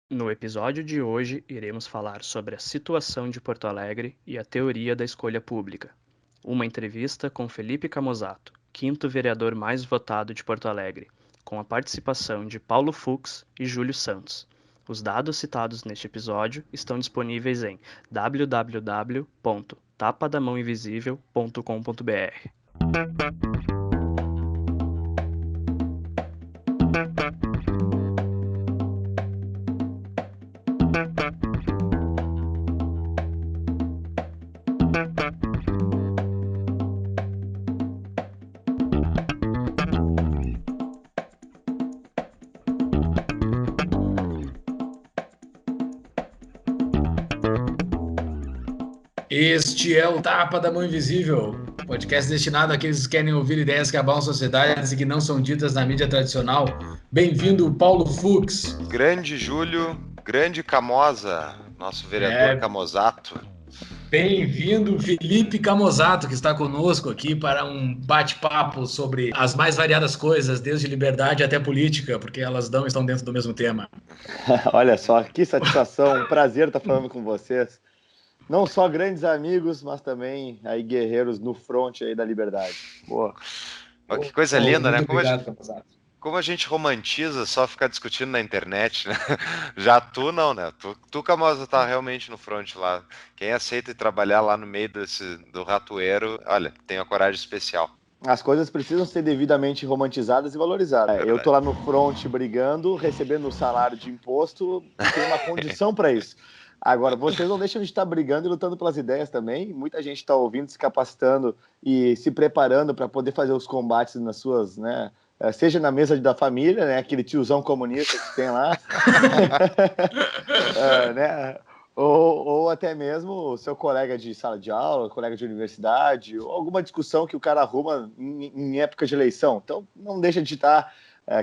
No episódio de hoje, iremos falar sobre a situação de Porto Alegre e a teoria da escolha pública. Uma entrevista com Felipe Camozzato, quinto vereador mais votado de Porto Alegre, com a participação de Paulo Fux e Júlio Santos. Os dados citados neste episódio estão disponíveis em www.tapadamãoinvisível.com.br. Este é o Tapa da Mão Invisível, podcast destinado àqueles que querem ouvir ideias que abalam sociedades e que não são ditas na mídia tradicional. Bem-vindo, Paulo Fux. Grande Júlio, grande Camoza, nosso vereador Camozzato. Bem-vindo, Felipe Camozzato, que está conosco aqui para um bate-papo sobre as mais variadas coisas, desde liberdade até política, porque elas não estão dentro do mesmo tema. Olha só, que satisfação, um prazer estar falando com vocês. Não só grandes amigos, mas também aí guerreiros no fronte aí da liberdade. Boa. Que coisa linda, né? Como a gente romantiza só ficar discutindo na internet, né? Já tu não, né? Tu Camoza, tá realmente no front lá. Quem aceita trabalhar lá no meio do ratoeiro, olha, tem uma coragem especial. As coisas precisam ser devidamente romantizadas e valorizadas. Eu tô lá no front brigando, recebendo o salário de imposto, tem uma condição para isso. Agora, vocês não deixam de estar brigando e lutando pelas ideias também. Muita gente está ouvindo, se capacitando e se preparando para poder fazer os combates nas suas, né? Seja na mesa da família, né? Aquele tiozão comunista que tem lá, né? Ou até mesmo o seu colega de sala de aula, colega de universidade, ou alguma discussão que o cara arruma em época de eleição. Então, não deixa de estar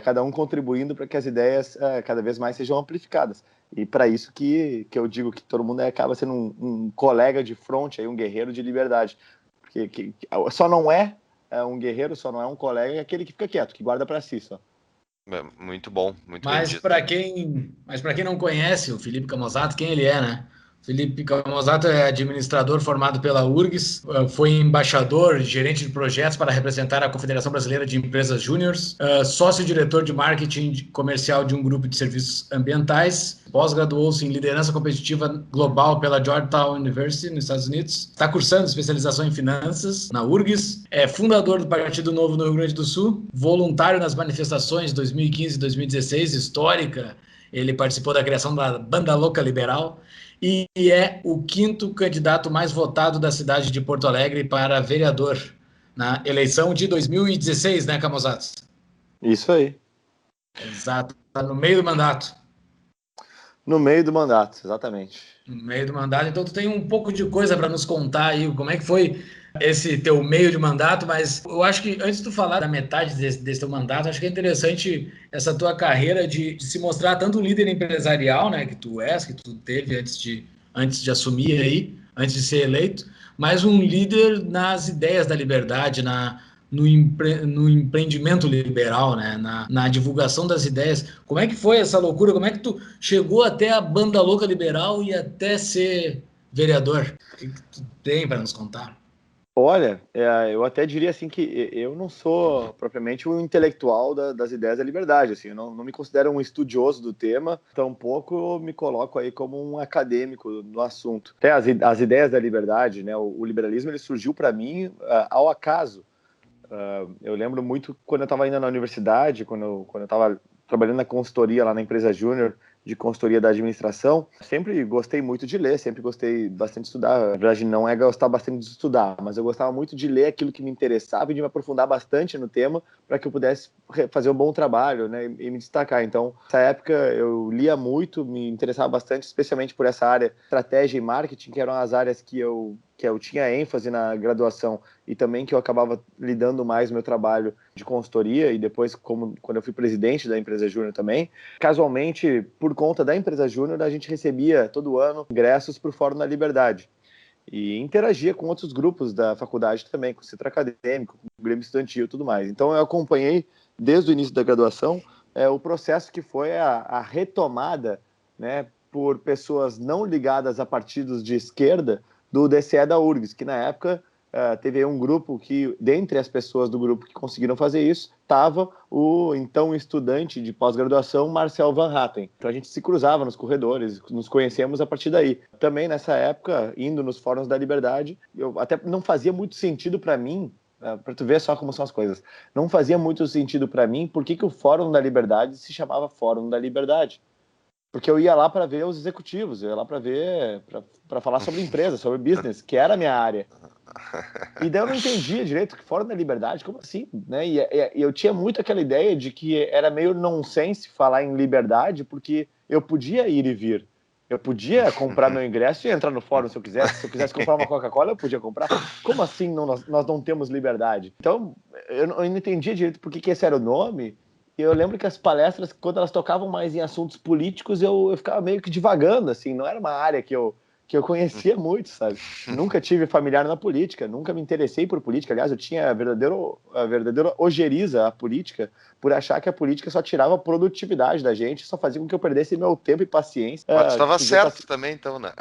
cada um contribuindo para que as ideias cada vez mais sejam amplificadas. E para isso que eu digo que todo mundo acaba sendo um colega de fronte, aí, um guerreiro de liberdade. Porque só não é um guerreiro, só não é um colega, é aquele que fica quieto, que guarda para si só. Muito bom, muito bem Mas dito. para quem não conhece o Felipe Camozzato, quem ele é, né? Felipe Camozzato é administrador formado pela URGS, foi embaixador, gerente de projetos para representar a Confederação Brasileira de Empresas Júniores, sócio-diretor de marketing comercial de um grupo de serviços ambientais, pós-graduou-se em liderança competitiva global pela Georgetown University, nos Estados Unidos, está cursando especialização em finanças na URGS, é fundador do Partido Novo no Rio Grande do Sul, voluntário nas manifestações de 2015 e 2016, histórica, ele participou da criação da Banda Louca Liberal, e é o quinto candidato mais votado da cidade de Porto Alegre para vereador na eleição de 2016, né, Camozzato? Isso aí. Exato, está no meio do mandato. No meio do mandato, exatamente. No meio do mandato, então tu tem um pouco de coisa para nos contar aí, como é que foi esse teu meio de mandato, mas eu acho que antes de tu falar da metade desse teu mandato, acho que é interessante essa tua carreira de se mostrar tanto um líder empresarial, né, que tu és, que tu teve antes de assumir aí, antes de ser eleito, mas um líder nas ideias da liberdade, no empreendimento liberal, né? Na divulgação das ideias. Como é que foi essa loucura? Como é que tu chegou até a Banda Louca Liberal e até ser vereador? O que tu tem para nos contar? Olha, eu até diria assim que eu não sou propriamente um intelectual das ideias da liberdade, assim, eu não me considero um estudioso do tema, tampouco me coloco aí como um acadêmico no assunto. Até as ideias da liberdade, né, o liberalismo, ele surgiu para mim ao acaso. Eu lembro muito quando eu estava ainda na universidade, quando eu estava trabalhando na consultoria lá na empresa Júnior, de consultoria da administração, sempre gostei muito de ler, sempre gostei bastante de estudar. Na verdade, não é gostar bastante de estudar, mas eu gostava muito de ler aquilo que me interessava e de me aprofundar bastante no tema para que eu pudesse fazer um bom trabalho, né, e me destacar. Então, nessa época, eu lia muito, me interessava bastante, especialmente por essa área estratégia e marketing, que eram as áreas que eu tinha ênfase na graduação e também que eu acabava lidando mais no meu trabalho de consultoria e depois quando eu fui presidente da empresa Júnior também. Casualmente, por conta da empresa Júnior, a gente recebia todo ano ingressos para o Fórum da Liberdade e interagia com outros grupos da faculdade também, com o centro acadêmico, com o Grêmio Estudantil e tudo mais. Então eu acompanhei desde o início da graduação o processo que foi a retomada né, por pessoas não ligadas a partidos de esquerda do DCE da URGS, que na época teve um grupo que, dentre as pessoas do grupo que conseguiram fazer isso, estava o então estudante de pós-graduação Marcel Van Hatten. Então a gente se cruzava nos corredores, nos conhecemos a partir daí. Também nessa época, indo nos fóruns da Liberdade, eu até não fazia muito sentido para mim, para tu ver só como são as coisas, não fazia muito sentido para mim por que o Fórum da Liberdade se chamava Fórum da Liberdade. Porque eu ia lá para ver os executivos, eu ia lá para ver, para falar sobre empresa, sobre business, que era a minha área. E daí eu não entendia direito que Fórum da Liberdade, como assim? Né? E eu tinha muito aquela ideia de que era meio nonsense falar em liberdade, porque eu podia ir e vir. Eu podia comprar meu ingresso e entrar no fórum se eu quisesse. Se eu quisesse comprar uma Coca-Cola, eu podia comprar. Como assim nós não temos liberdade? Então, eu não entendia direito por que esse era o nome. E eu lembro que as palestras, quando elas tocavam mais em assuntos políticos, eu ficava meio que divagando, assim. Não era uma área que eu conhecia muito, sabe? Nunca tive familiar na política, nunca me interessei por política. Aliás, eu tinha a verdadeira ojeriza à política, por achar que a política só tirava a produtividade da gente, só fazia com que eu perdesse meu tempo e paciência. Mas tu estava certo também, então, né?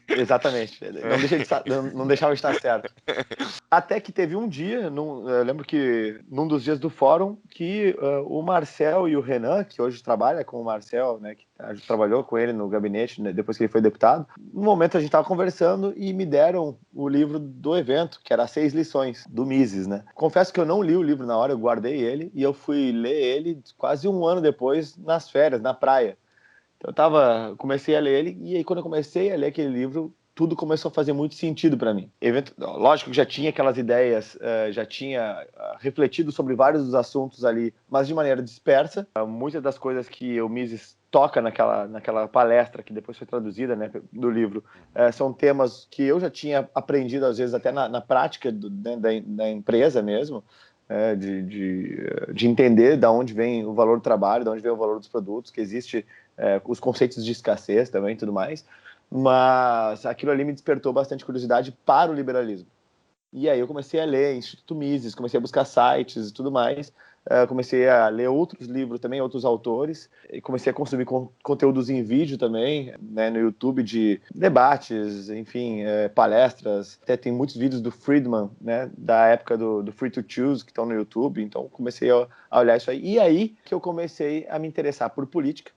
Exatamente. Não deixava de estar certo. Até que teve um dia, eu lembro que num dos dias do fórum, que o Marcel e o Renan, que hoje trabalha com o Marcel, né, que trabalhou com ele no gabinete, né, depois que ele foi deputado, no momento a gente estava conversando e me deram o livro do evento, que era 6 lições, do Mises, né? Confesso que eu não li o livro na hora, eu guardei ele e eu fui ler ele quase um ano depois, nas férias, na praia. Então comecei a ler ele, e aí quando eu comecei a ler aquele livro, tudo começou a fazer muito sentido para mim. Lógico que já tinha aquelas ideias, já tinha refletido sobre vários dos assuntos ali, mas de maneira dispersa. Muitas das coisas que o Mises toca naquela palestra, que depois foi traduzida, né, do livro, são temas que eu já tinha aprendido, às vezes, até na prática da empresa mesmo, de entender de onde vem o valor do trabalho, de onde vem o valor dos produtos, que existe os conceitos de escassez também e tudo mais. Mas aquilo ali me despertou bastante curiosidade para o liberalismo. E aí eu comecei a ler Instituto Mises, comecei a buscar sites e tudo mais, comecei a ler outros livros também, outros autores, e comecei a consumir conteúdos em vídeo também, né, no YouTube, de debates, enfim, palestras. Até tem muitos vídeos do Friedman, né, da época do Free to Choose, que estão no YouTube, então comecei a olhar isso aí. E aí que eu comecei a me interessar por política.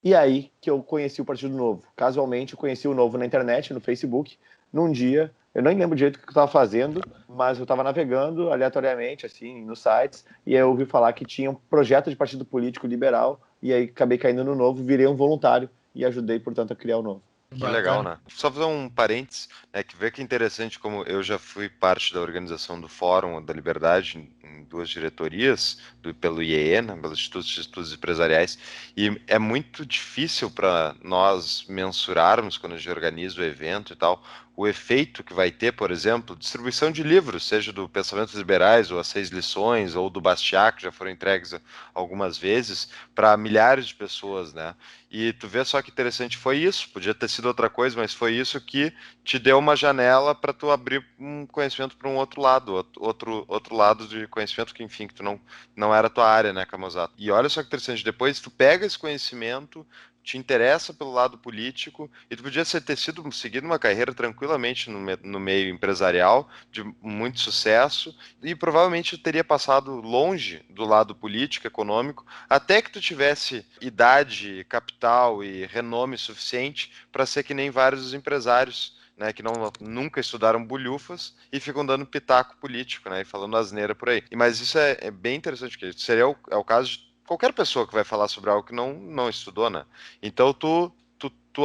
E aí que eu conheci o Partido Novo. Casualmente, eu conheci o Novo na internet, no Facebook, num dia. Eu nem lembro direito o que eu estava fazendo, mas eu estava navegando aleatoriamente, assim, nos sites, e aí eu ouvi falar que tinha um projeto de partido político liberal, e aí acabei caindo no Novo, virei um voluntário e ajudei, portanto, a criar o Novo. Que legal, né? Só fazer um parênteses, né, que vê que é interessante como eu já fui parte da organização do Fórum da Liberdade em 2 diretorias, pelo IEE, né, pelo Instituto de Estudos Empresariais, e é muito difícil para nós mensurarmos, quando a gente organiza o evento e tal, o efeito que vai ter, por exemplo, distribuição de livros, seja do Pensamentos Liberais, ou as 6 lições, ou do Bastiat, que já foram entregues algumas vezes, para milhares de pessoas, né? E tu vê só que interessante, foi isso, podia ter sido outra coisa, mas foi isso que te deu uma janela para tu abrir um conhecimento para um outro lado, outro lado de conhecimento que, enfim, que tu não era a tua área, né, Camozzato? E olha só que interessante, depois tu pega esse conhecimento, te interessa pelo lado político, e tu podia ter seguido uma carreira tranquilamente no meio empresarial, de muito sucesso, e provavelmente teria passado longe do lado político, econômico, até que tu tivesse idade, capital e renome suficiente para ser que nem vários dos empresários, né, que nunca estudaram bulhufas e ficam dando pitaco político, né, e falando asneira por aí. Mas isso é bem interessante, porque seria o caso de qualquer pessoa que vai falar sobre algo que não estudou, né? Então tu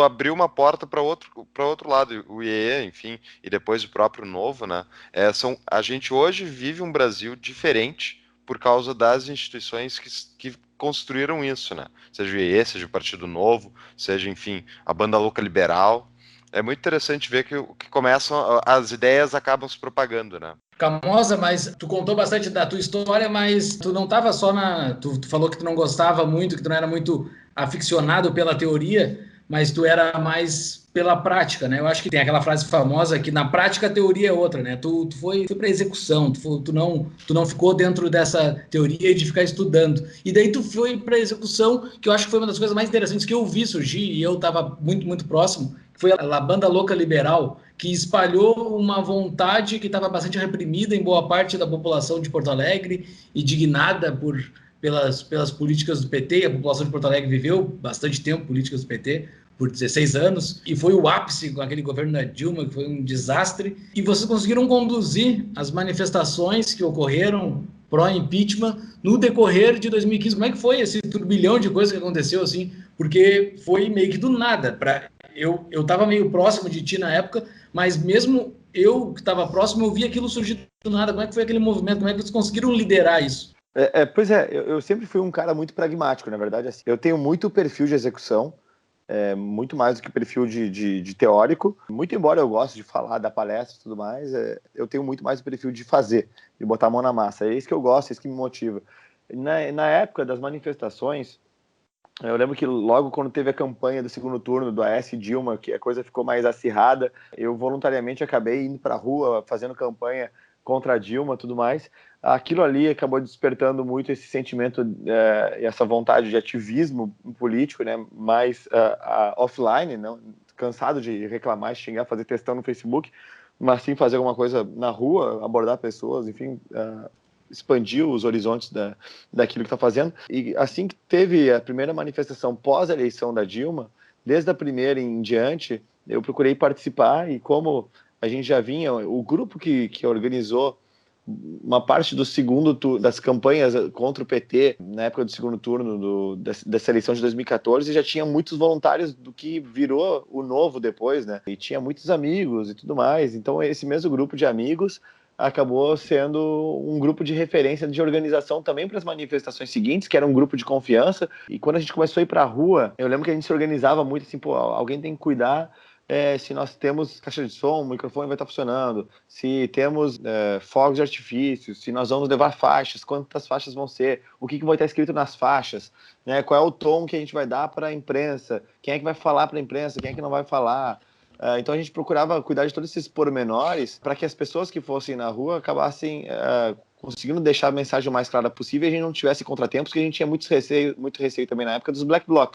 abriu uma porta para outro lado, o IEE, enfim, e depois o próprio Novo, né? A gente hoje vive um Brasil diferente por causa das instituições que construíram isso, né? Seja o IEE, seja o Partido Novo, seja, enfim, a Banda Louca Liberal. É muito interessante ver que as ideias acabam se propagando, né? Camozza, mas tu contou bastante da tua história, mas tu não estava só tu falou que tu não gostava muito, que tu não era muito aficionado pela teoria, mas tu era mais pela prática, né? Eu acho que tem aquela frase famosa que na prática a teoria é outra, né? Tu foi para execução, tu não ficou dentro dessa teoria de ficar estudando. E daí tu foi para execução, que eu acho que foi uma das coisas mais interessantes que eu vi surgir, e eu estava muito, muito próximo, que foi a Banda Louca Liberal, que espalhou uma vontade que estava bastante reprimida em boa parte da população de Porto Alegre, indignada pelas políticas do PT. A população de Porto Alegre viveu bastante tempo políticas do PT, por 16 anos, e foi o ápice com aquele governo da Dilma, que foi um desastre, e vocês conseguiram conduzir as manifestações que ocorreram pró-impeachment no decorrer de 2015. Como é que foi esse turbilhão de coisas que aconteceu, assim? Porque foi meio que do nada. Eu estava meio próximo de ti na época, mas mesmo eu que estava próximo, eu vi aquilo surgir do nada. Como é que foi aquele movimento? Como é que vocês conseguiram liderar isso? Pois é, eu sempre fui um cara muito pragmático, na verdade. Assim, eu tenho muito perfil de execução, muito mais do que perfil de teórico. Muito embora eu goste de falar, dar palestra e tudo mais, eu tenho muito mais o perfil de fazer, de botar a mão na massa. É isso que eu gosto, é isso que me motiva. Na época das manifestações, eu lembro que logo quando teve a campanha do segundo turno do Aécio e Dilma, que a coisa ficou mais acirrada, eu voluntariamente acabei indo para a rua, fazendo campanha contra a Dilma e tudo mais. Aquilo ali acabou despertando muito esse sentimento e essa vontade de ativismo político, né, mais offline, não, cansado de reclamar, xingar, fazer textão no Facebook, mas sim fazer alguma coisa na rua, abordar pessoas, enfim, expandir os horizontes daquilo que está fazendo. E assim que teve a primeira manifestação pós-eleição da Dilma, desde a primeira em diante, eu procurei participar, e como a gente já vinha, o grupo que organizou uma parte do das campanhas contra o PT, na época do segundo turno dessa eleição de 2014, já tinha muitos voluntários do que virou o Novo depois, né? E tinha muitos amigos e tudo mais. Então, esse mesmo grupo de amigos acabou sendo um grupo de referência de organização também para as manifestações seguintes, que era um grupo de confiança. E quando a gente começou a ir para a rua, eu lembro que a gente se organizava muito assim, pô, alguém tem que cuidar se nós temos caixa de som, o microfone vai estar funcionando, se temos fogos de artifício, se nós vamos levar faixas, quantas faixas vão ser, o que vai estar escrito nas faixas, né, qual é o tom que a gente vai dar para a imprensa, quem é que vai falar para a imprensa, quem é que não vai falar. Então a gente procurava cuidar de todos esses pormenores para que as pessoas que fossem na rua acabassem conseguindo deixar a mensagem o mais clara possível e a gente não tivesse contratempos, porque a gente tinha muito receio também na época dos Black Bloc.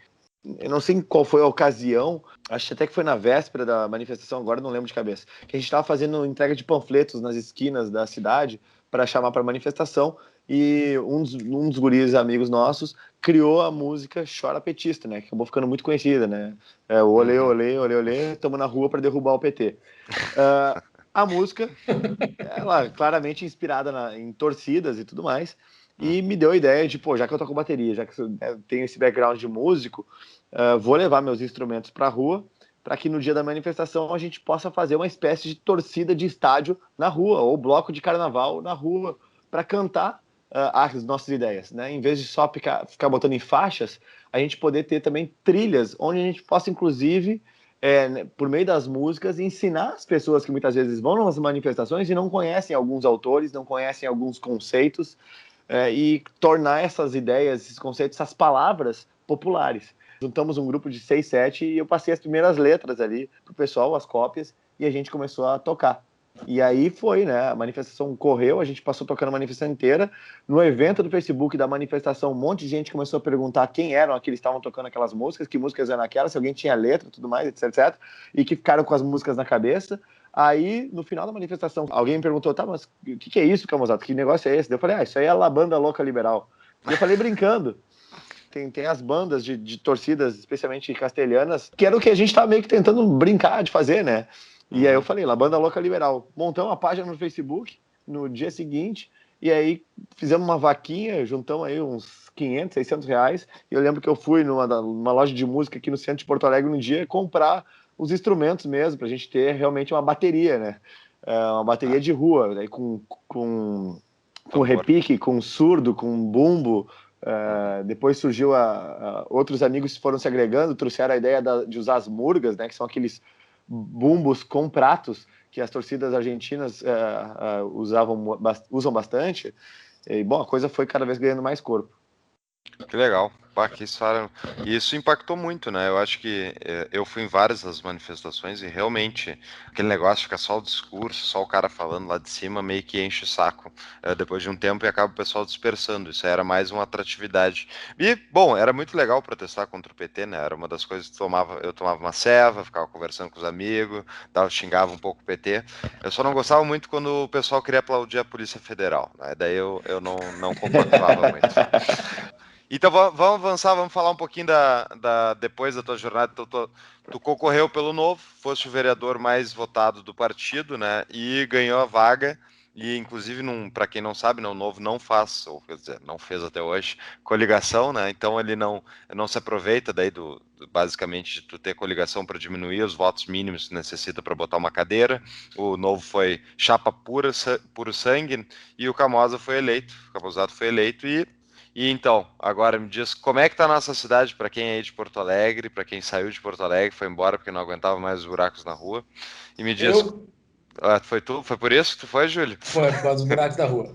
Eu não sei qual foi a ocasião, acho até que foi na véspera da manifestação, agora não lembro de cabeça, que a gente estava fazendo entrega de panfletos nas esquinas da cidade para chamar para a manifestação, e um dos guris amigos nossos criou a música Chora Petista, né, que acabou ficando muito conhecida, né, olê, olê, olê, olê, estamos na rua para derrubar o PT. A música, ela claramente inspirada em torcidas e tudo mais, e me deu a ideia de, pô, já que eu toco bateria, já que eu tenho esse background de músico, vou levar meus instrumentos para a rua, para que no dia da manifestação a gente possa fazer uma espécie de torcida de estádio na rua, ou bloco de carnaval na rua, para cantar as nossas ideias, né? Em vez de só ficar botando em faixas, a gente poder ter também trilhas, onde a gente possa, inclusive, por meio das músicas, ensinar as pessoas que muitas vezes vão nas manifestações e não conhecem alguns autores, não conhecem alguns conceitos, e tornar essas ideias, esses conceitos, essas palavras populares. Juntamos um grupo de 6, 7 e eu passei as primeiras letras ali pro pessoal, as cópias, e a gente começou a tocar. E aí foi, né? A manifestação correu, a gente passou tocando a manifestação inteira. No evento do Facebook da manifestação, um monte de gente começou a perguntar quem eram aqueles que estavam tocando aquelas músicas, que músicas eram aquelas, se alguém tinha letra, tudo mais, etc, etc. E que ficaram com as músicas na cabeça. Aí, no final da manifestação, alguém me perguntou, tá, mas o que é isso, Camusato? Que negócio é esse? Eu falei, isso aí é a Banda Louca Liberal. E eu falei brincando. Tem as bandas de torcidas, especialmente castelhanas, que era o que a gente tava meio que tentando brincar de fazer, né? E aí eu falei, La Banda Louca Liberal. Montamos uma página no Facebook no dia seguinte, e aí fizemos uma vaquinha, juntamos aí uns 500, 600 reais, e eu lembro que eu fui numa loja de música aqui no centro de Porto Alegre um dia comprar os instrumentos mesmo, pra gente ter realmente uma bateria, né? Uma bateria de rua, né? com repique, com surdo, com bumbo. Depois surgiu outros amigos foram se agregando, trouxeram a ideia de usar as murgas, né? Que são aqueles bumbos com pratos que as torcidas argentinas usam bastante. E, bom, a coisa foi cada vez ganhando mais corpo. Que legal. Pá, que isso impactou muito, né? Eu acho que eu fui em várias das manifestações e realmente aquele negócio fica só o discurso, só o cara falando lá de cima, meio que enche o saco depois de um tempo e acaba o pessoal dispersando. Isso era mais uma atratividade. E, bom, era muito legal protestar contra o PT, né? Era uma das coisas que eu tomava uma ceva, ficava conversando com os amigos, xingava um pouco o PT. Eu só não gostava muito quando o pessoal queria aplaudir a Polícia Federal, né? Daí eu não compactuava muito. Então vamos avançar, vamos falar um pouquinho depois da tua jornada. Tu concorreu pelo Novo, foste o vereador mais votado do partido, né? E ganhou a vaga. E inclusive, para quem não sabe, o Novo não faz, ou quer dizer, não fez até hoje, coligação, né? Então ele não se aproveita daí basicamente de tu ter coligação para diminuir os votos mínimos que necessita para botar uma cadeira. O Novo foi chapa puro sangue, e o Camozato foi eleito e então, agora me diz, como é que tá a nossa cidade, para quem é aí de Porto Alegre, para quem saiu de Porto Alegre, foi embora porque não aguentava mais os buracos na rua, e me diz, foi por isso que tu foi, Júlio? Foi por causa dos buracos da rua.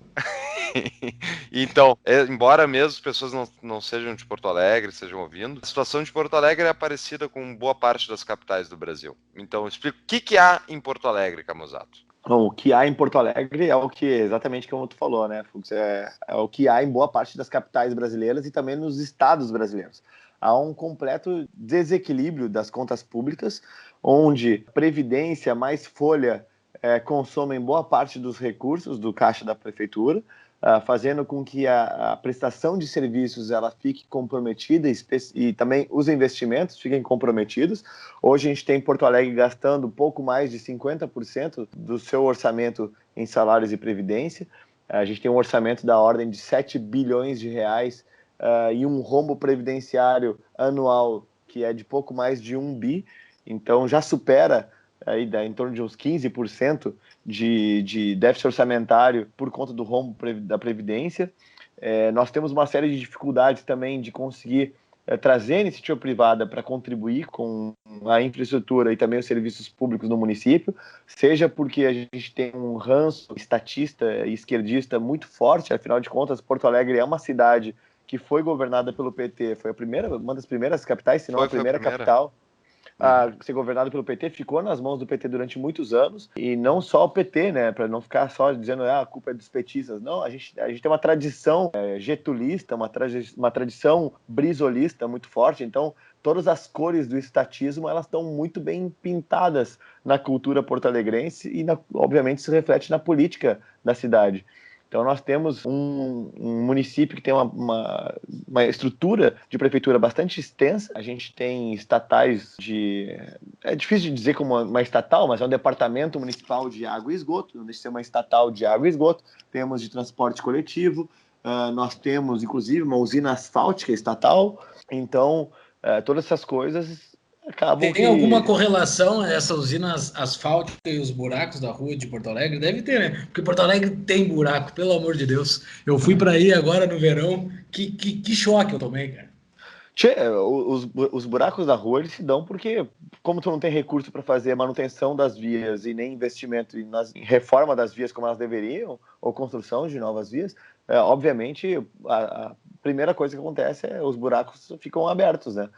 Então, embora mesmo as pessoas não sejam de Porto Alegre, estejam ouvindo, a situação de Porto Alegre é parecida com boa parte das capitais do Brasil. Então, explica o que há em Porto Alegre, Camozato. Bom, o que há em Porto Alegre é o que, exatamente como tu falou, né, Fux? É o que há em boa parte das capitais brasileiras e também nos estados brasileiros. Há um completo desequilíbrio das contas públicas, onde Previdência mais Folha consomem boa parte dos recursos do caixa da prefeitura, fazendo com que a prestação de serviços ela fique comprometida e também os investimentos fiquem comprometidos. Hoje a gente tem Porto Alegre gastando pouco mais de 50% do seu orçamento em salários e previdência. A gente tem um orçamento da ordem de 7 bilhões de reais e um rombo previdenciário anual que é de pouco mais de 1 bi. Então já supera aí em torno de uns 15% de déficit orçamentário por conta do rombo da Previdência. Nós temos uma série de dificuldades também de conseguir trazer a iniciativa privada para contribuir com a infraestrutura e também os serviços públicos no município, seja porque a gente tem um ranço estatista e esquerdista muito forte, afinal de contas, Porto Alegre é uma cidade que foi governada pelo PT, foi uma das primeiras capitais, se não a primeira capital a ser governado pelo PT, ficou nas mãos do PT durante muitos anos, e não só o PT, né, para não ficar só dizendo a culpa é dos petistas, não, a gente tem uma tradição getulista, uma tradição brisolista muito forte, então todas as cores do estatismo, elas estão muito bem pintadas na cultura porto-alegrense e, obviamente, isso reflete na política da cidade. Então, nós temos um município que tem uma estrutura de prefeitura bastante extensa. A gente tem estatais é difícil de dizer como uma estatal, mas é um departamento municipal de água e esgoto, não deixa de ser uma estatal de água e esgoto. Temos de transporte coletivo, nós temos, inclusive, uma usina asfáltica estatal. Então, todas essas coisas acabam Tem alguma correlação essa usina asfáltica e os buracos da rua de Porto Alegre? Deve ter, né? Porque Porto Alegre tem buraco, pelo amor de Deus. Eu fui para aí agora no verão, que choque eu tomei, cara. Os buracos da rua eles se dão porque, como tu não tem recurso para fazer a manutenção das vias e nem investimento em reforma das vias como elas deveriam, ou construção de novas vias, obviamente a primeira coisa que acontece é os buracos ficam abertos, né?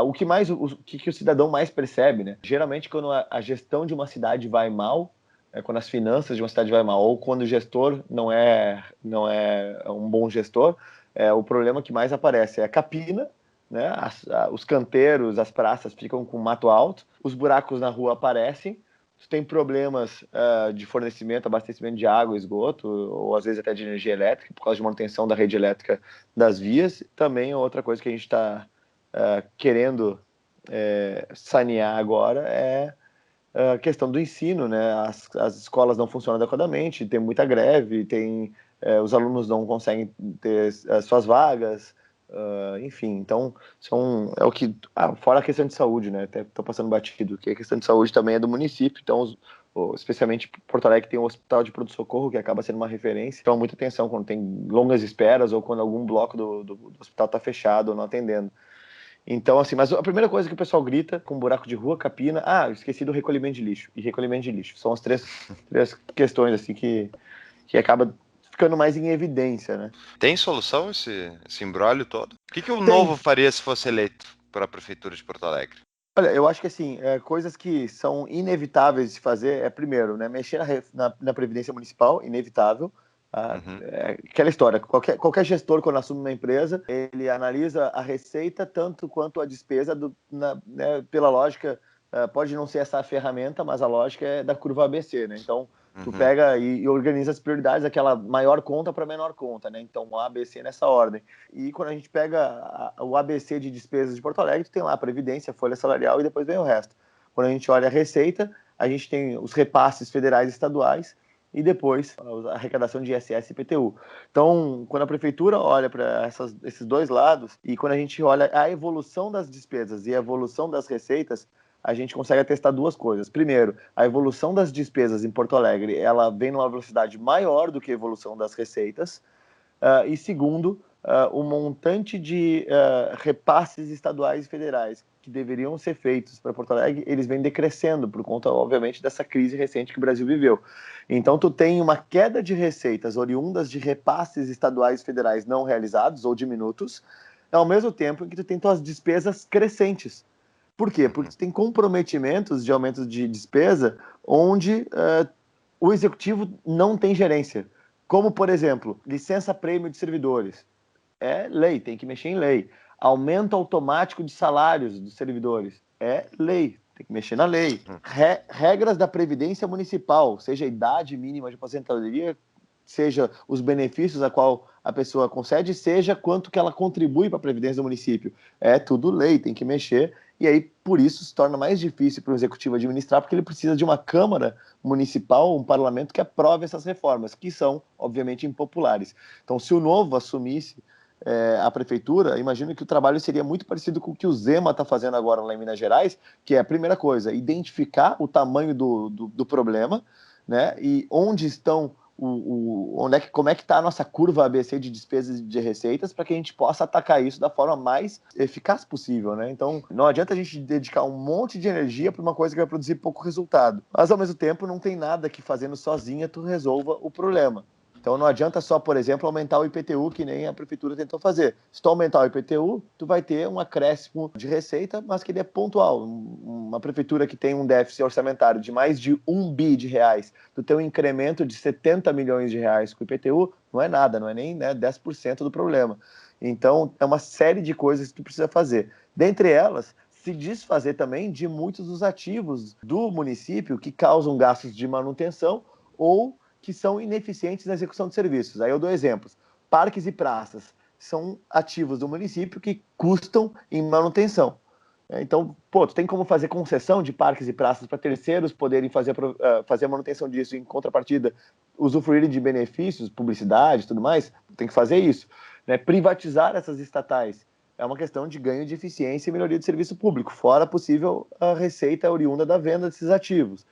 O que o cidadão mais percebe, né? Geralmente, quando a gestão de uma cidade vai mal, quando as finanças de uma cidade vai mal, ou quando o gestor não é um bom gestor, o problema que mais aparece é a capina, né? Os canteiros, as praças ficam com mato alto, os buracos na rua aparecem, tem problemas de fornecimento, abastecimento de água, esgoto, ou às vezes até de energia elétrica, por causa de manutenção da rede elétrica das vias. Também outra coisa que a gente está querendo sanear agora é a questão do ensino, né? As escolas não funcionam adequadamente, tem muita greve, os alunos não conseguem ter as suas vagas, enfim, então é o que, fora a questão de saúde, né? Até estou passando batido, que a questão de saúde também é do município, então especialmente Porto Alegre tem um hospital de pronto-socorro que acaba sendo uma referência, então muita atenção quando tem longas esperas ou quando algum bloco do hospital está fechado ou não atendendo. Então, assim, mas a primeira coisa que o pessoal grita com buraco de rua, capina, esqueci do recolhimento de lixo. E recolhimento de lixo. São as três questões, assim, que acaba ficando mais em evidência, né? Tem solução esse imbróglio todo? O que o Novo faria se fosse eleito para a Prefeitura de Porto Alegre? Olha, eu acho que assim, coisas que são inevitáveis de fazer primeiro, né, mexer na Previdência Municipal, inevitável. Aquela história, qualquer gestor, quando assume uma empresa, ele analisa a receita tanto quanto a despesa, né, pela lógica, pode não ser essa a ferramenta, mas a lógica é da curva ABC, né? Então, tu pega e organiza as prioridades, aquela maior conta para menor conta, né? Então, o ABC nessa ordem. E quando a gente pega o ABC de despesas de Porto Alegre, tu tem lá a Previdência, a folha salarial e depois vem o resto. Quando a gente olha a receita, a gente tem os repasses federais e estaduais e depois a arrecadação de ISS e IPTU. Então, quando a prefeitura olha para esses dois lados e quando a gente olha a evolução das despesas e a evolução das receitas, a gente consegue atestar duas coisas. Primeiro, a evolução das despesas em Porto Alegre, ela vem numa velocidade maior do que a evolução das receitas. E segundo, o montante de repasses estaduais e federais que deveriam ser feitos para Porto Alegre, eles vêm decrescendo por conta, obviamente, dessa crise recente que o Brasil viveu. Então, tu tem uma queda de receitas oriundas de repasses estaduais e federais não realizados ou diminutos, ao mesmo tempo em que tu tem tuas despesas crescentes. Por quê? Porque tu tem comprometimentos de aumento de despesa onde o executivo não tem gerência. Como, por exemplo, licença-prêmio de servidores. É lei, tem que mexer em lei. Aumento automático de salários dos servidores. É lei, tem que mexer na lei. Regras da Previdência Municipal, seja a idade mínima de aposentadoria, seja os benefícios a qual a pessoa concede, seja quanto que ela contribui para a Previdência do município. É tudo lei, tem que mexer. E aí, por isso, se torna mais difícil para o executivo administrar, porque ele precisa de uma Câmara Municipal, um parlamento que aprove essas reformas, que são, obviamente, impopulares. Então, se o Novo assumisse a prefeitura, imagino que o trabalho seria muito parecido com o que o Zema está fazendo agora lá em Minas Gerais, que é a primeira coisa, identificar o tamanho do problema, né, e onde estão como é que está a nossa curva ABC de despesas e de receitas para que a gente possa atacar isso da forma mais eficaz possível, né? Então, não adianta a gente dedicar um monte de energia para uma coisa que vai produzir pouco resultado. Mas, ao mesmo tempo, não tem nada que fazendo sozinha tu resolva o problema. Então, não adianta só, por exemplo, aumentar o IPTU, que nem a prefeitura tentou fazer. Se tu aumentar o IPTU, tu vai ter um acréscimo de receita, mas que ele é pontual. Uma prefeitura que tem um déficit orçamentário de mais de R$1 bi, tu tem um incremento de 70 milhões de reais com o IPTU, não é nada, não é nem 10% do problema. Então, é uma série de coisas que tu precisa fazer. Dentre elas, se desfazer também de muitos dos ativos do município que causam gastos de manutenção ou que são ineficientes na execução de serviços. Aí eu dou exemplos. Parques e praças são ativos do município que custam em manutenção. Então, tu tem como fazer concessão de parques e praças para terceiros poderem fazer a manutenção disso, em contrapartida, usufruírem de benefícios, publicidade e tudo mais? Tem que fazer isso. Né? Privatizar essas estatais é uma questão de ganho de eficiência e melhoria de serviço público, fora possível a receita oriunda da venda desses ativos.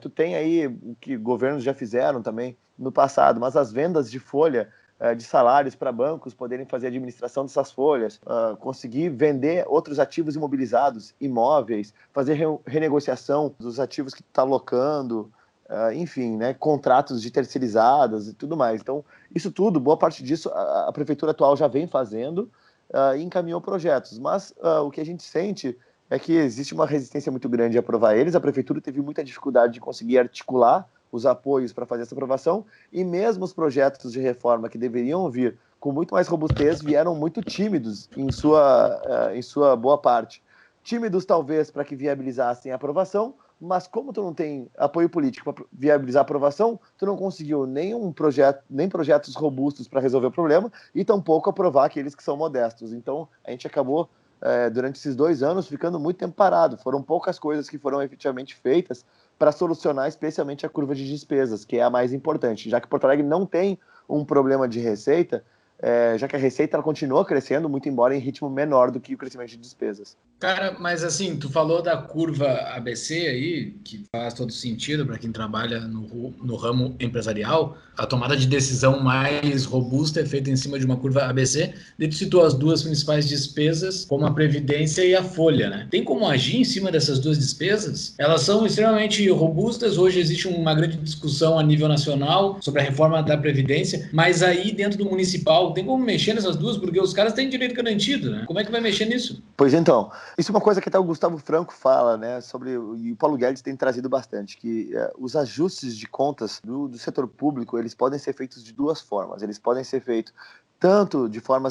Tu tem aí o que governos já fizeram também no passado, mas as vendas de folha de salários para bancos poderem fazer a administração dessas folhas, conseguir vender outros ativos imobilizados, imóveis, fazer renegociação dos ativos que está alocando, enfim, né, contratos de terceirizadas e tudo mais. Então, isso tudo, boa parte disso, a prefeitura atual já vem fazendo e encaminhou projetos, mas o que a gente sente é que existe uma resistência muito grande a aprovar eles. A prefeitura teve muita dificuldade de conseguir articular os apoios para fazer essa aprovação, e mesmo os projetos de reforma que deveriam vir com muito mais robustez vieram muito tímidos em sua boa parte. Tímidos, talvez, para que viabilizassem a aprovação, mas como tu não tem apoio político para viabilizar a aprovação, tu não conseguiu nem projetos robustos para resolver o problema e tampouco aprovar aqueles que são modestos. Então, a gente acabou durante esses 2 anos, ficando muito tempo parado. Foram poucas coisas que foram efetivamente feitas para solucionar especialmente a curva de despesas, que é a mais importante. Já que Porto Alegre não tem um problema de receita, já que a receita ela continua crescendo, muito embora em ritmo menor do que o crescimento de despesas. Cara, mas assim, tu falou da curva ABC aí, que faz todo sentido para quem trabalha no ramo empresarial. A tomada de decisão mais robusta é feita em cima de uma curva ABC. Daí tu citou as duas principais despesas, como a previdência e a folha, né? Tem como agir em cima dessas duas despesas? Elas são extremamente robustas. Hoje existe uma grande discussão a nível nacional sobre a reforma da previdência, mas aí dentro do municipal tem como mexer nessas duas, porque os caras têm direito garantido, né? Como é que vai mexer nisso? Pois então, isso é uma coisa que até o Gustavo Franco fala, né, e o Paulo Guedes tem trazido bastante, que os ajustes de contas do setor público, eles podem ser feitos de duas formas. Eles podem ser feitos tanto de forma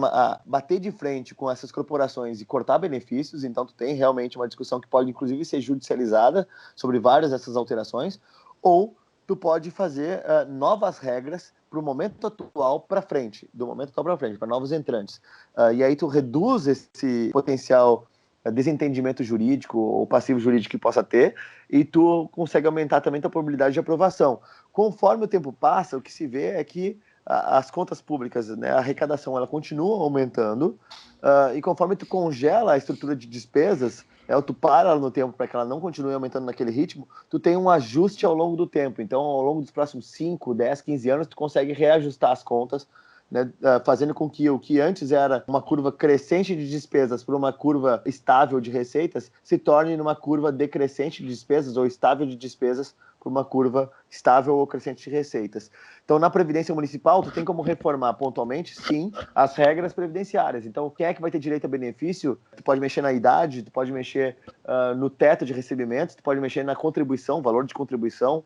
a bater de frente com essas corporações e cortar benefícios, então tu tem realmente uma discussão que pode inclusive ser judicializada sobre várias dessas alterações, ou tu pode fazer novas regras para o momento atual para frente, do momento atual para frente, para novos entrantes. E aí tu reduz esse potencial desentendimento jurídico ou passivo jurídico que possa ter, e tu consegue aumentar também a probabilidade de aprovação. Conforme o tempo passa, o que se vê é que as contas públicas, né, a arrecadação, ela continua aumentando, e conforme tu congela a estrutura de despesas, tu para ela no tempo para que ela não continue aumentando naquele ritmo, tu tem um ajuste ao longo do tempo. Então, ao longo dos próximos 5, 10, 15 anos, tu consegue reajustar as contas, né, fazendo com que o que antes era uma curva crescente de despesas para uma curva estável de receitas se torne numa curva decrescente de despesas ou estável de despesas para uma curva estável ou crescente de receitas. Então, na Previdência Municipal, tu tem como reformar pontualmente, sim, as regras previdenciárias. Então, quem é que vai ter direito a benefício? Tu pode mexer na idade, tu pode mexer no teto de recebimentos, tu pode mexer na contribuição, valor de contribuição.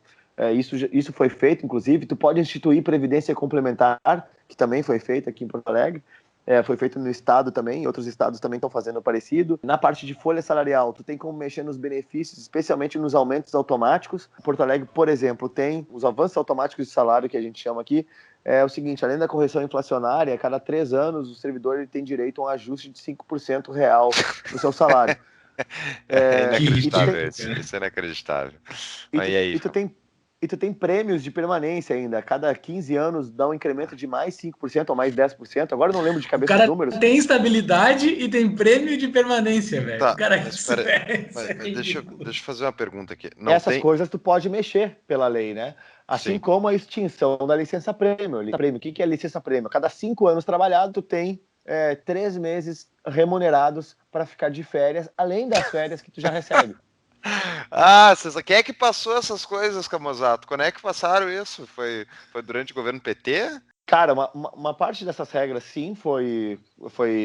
Isso foi feito, inclusive. Tu pode instituir Previdência Complementar, que também foi feito aqui em Porto Alegre. Foi feito no estado também, outros estados também estão fazendo parecido. Na parte de folha salarial, tu tem como mexer nos benefícios, especialmente nos aumentos automáticos. Porto Alegre, por exemplo, tem os avanços automáticos de salário, que a gente chama aqui. É o seguinte, além da correção inflacionária, a cada 3 anos o servidor ele tem direito a um ajuste de 5% real no seu salário. É inacreditável isso é inacreditável. Mas e aí, E tu tem prêmios de permanência ainda. A cada 15 anos dá um incremento de mais 5% ou mais 10%. Agora eu não lembro de cabeça os números. Tem estabilidade e tem prêmio de permanência, velho. Tá, Cara, deixa eu fazer uma pergunta aqui. Essas coisas tu pode mexer pela lei, né? Assim como a extinção da licença-prêmio. O que é licença-prêmio? A cada 5 anos trabalhado, tu tem 3 meses remunerados para ficar de férias, além das férias que tu já recebe. Quem é que passou essas coisas, Camozzato? Quando é que passaram isso? Foi durante o governo PT? Cara, uma parte dessas regras, sim, foi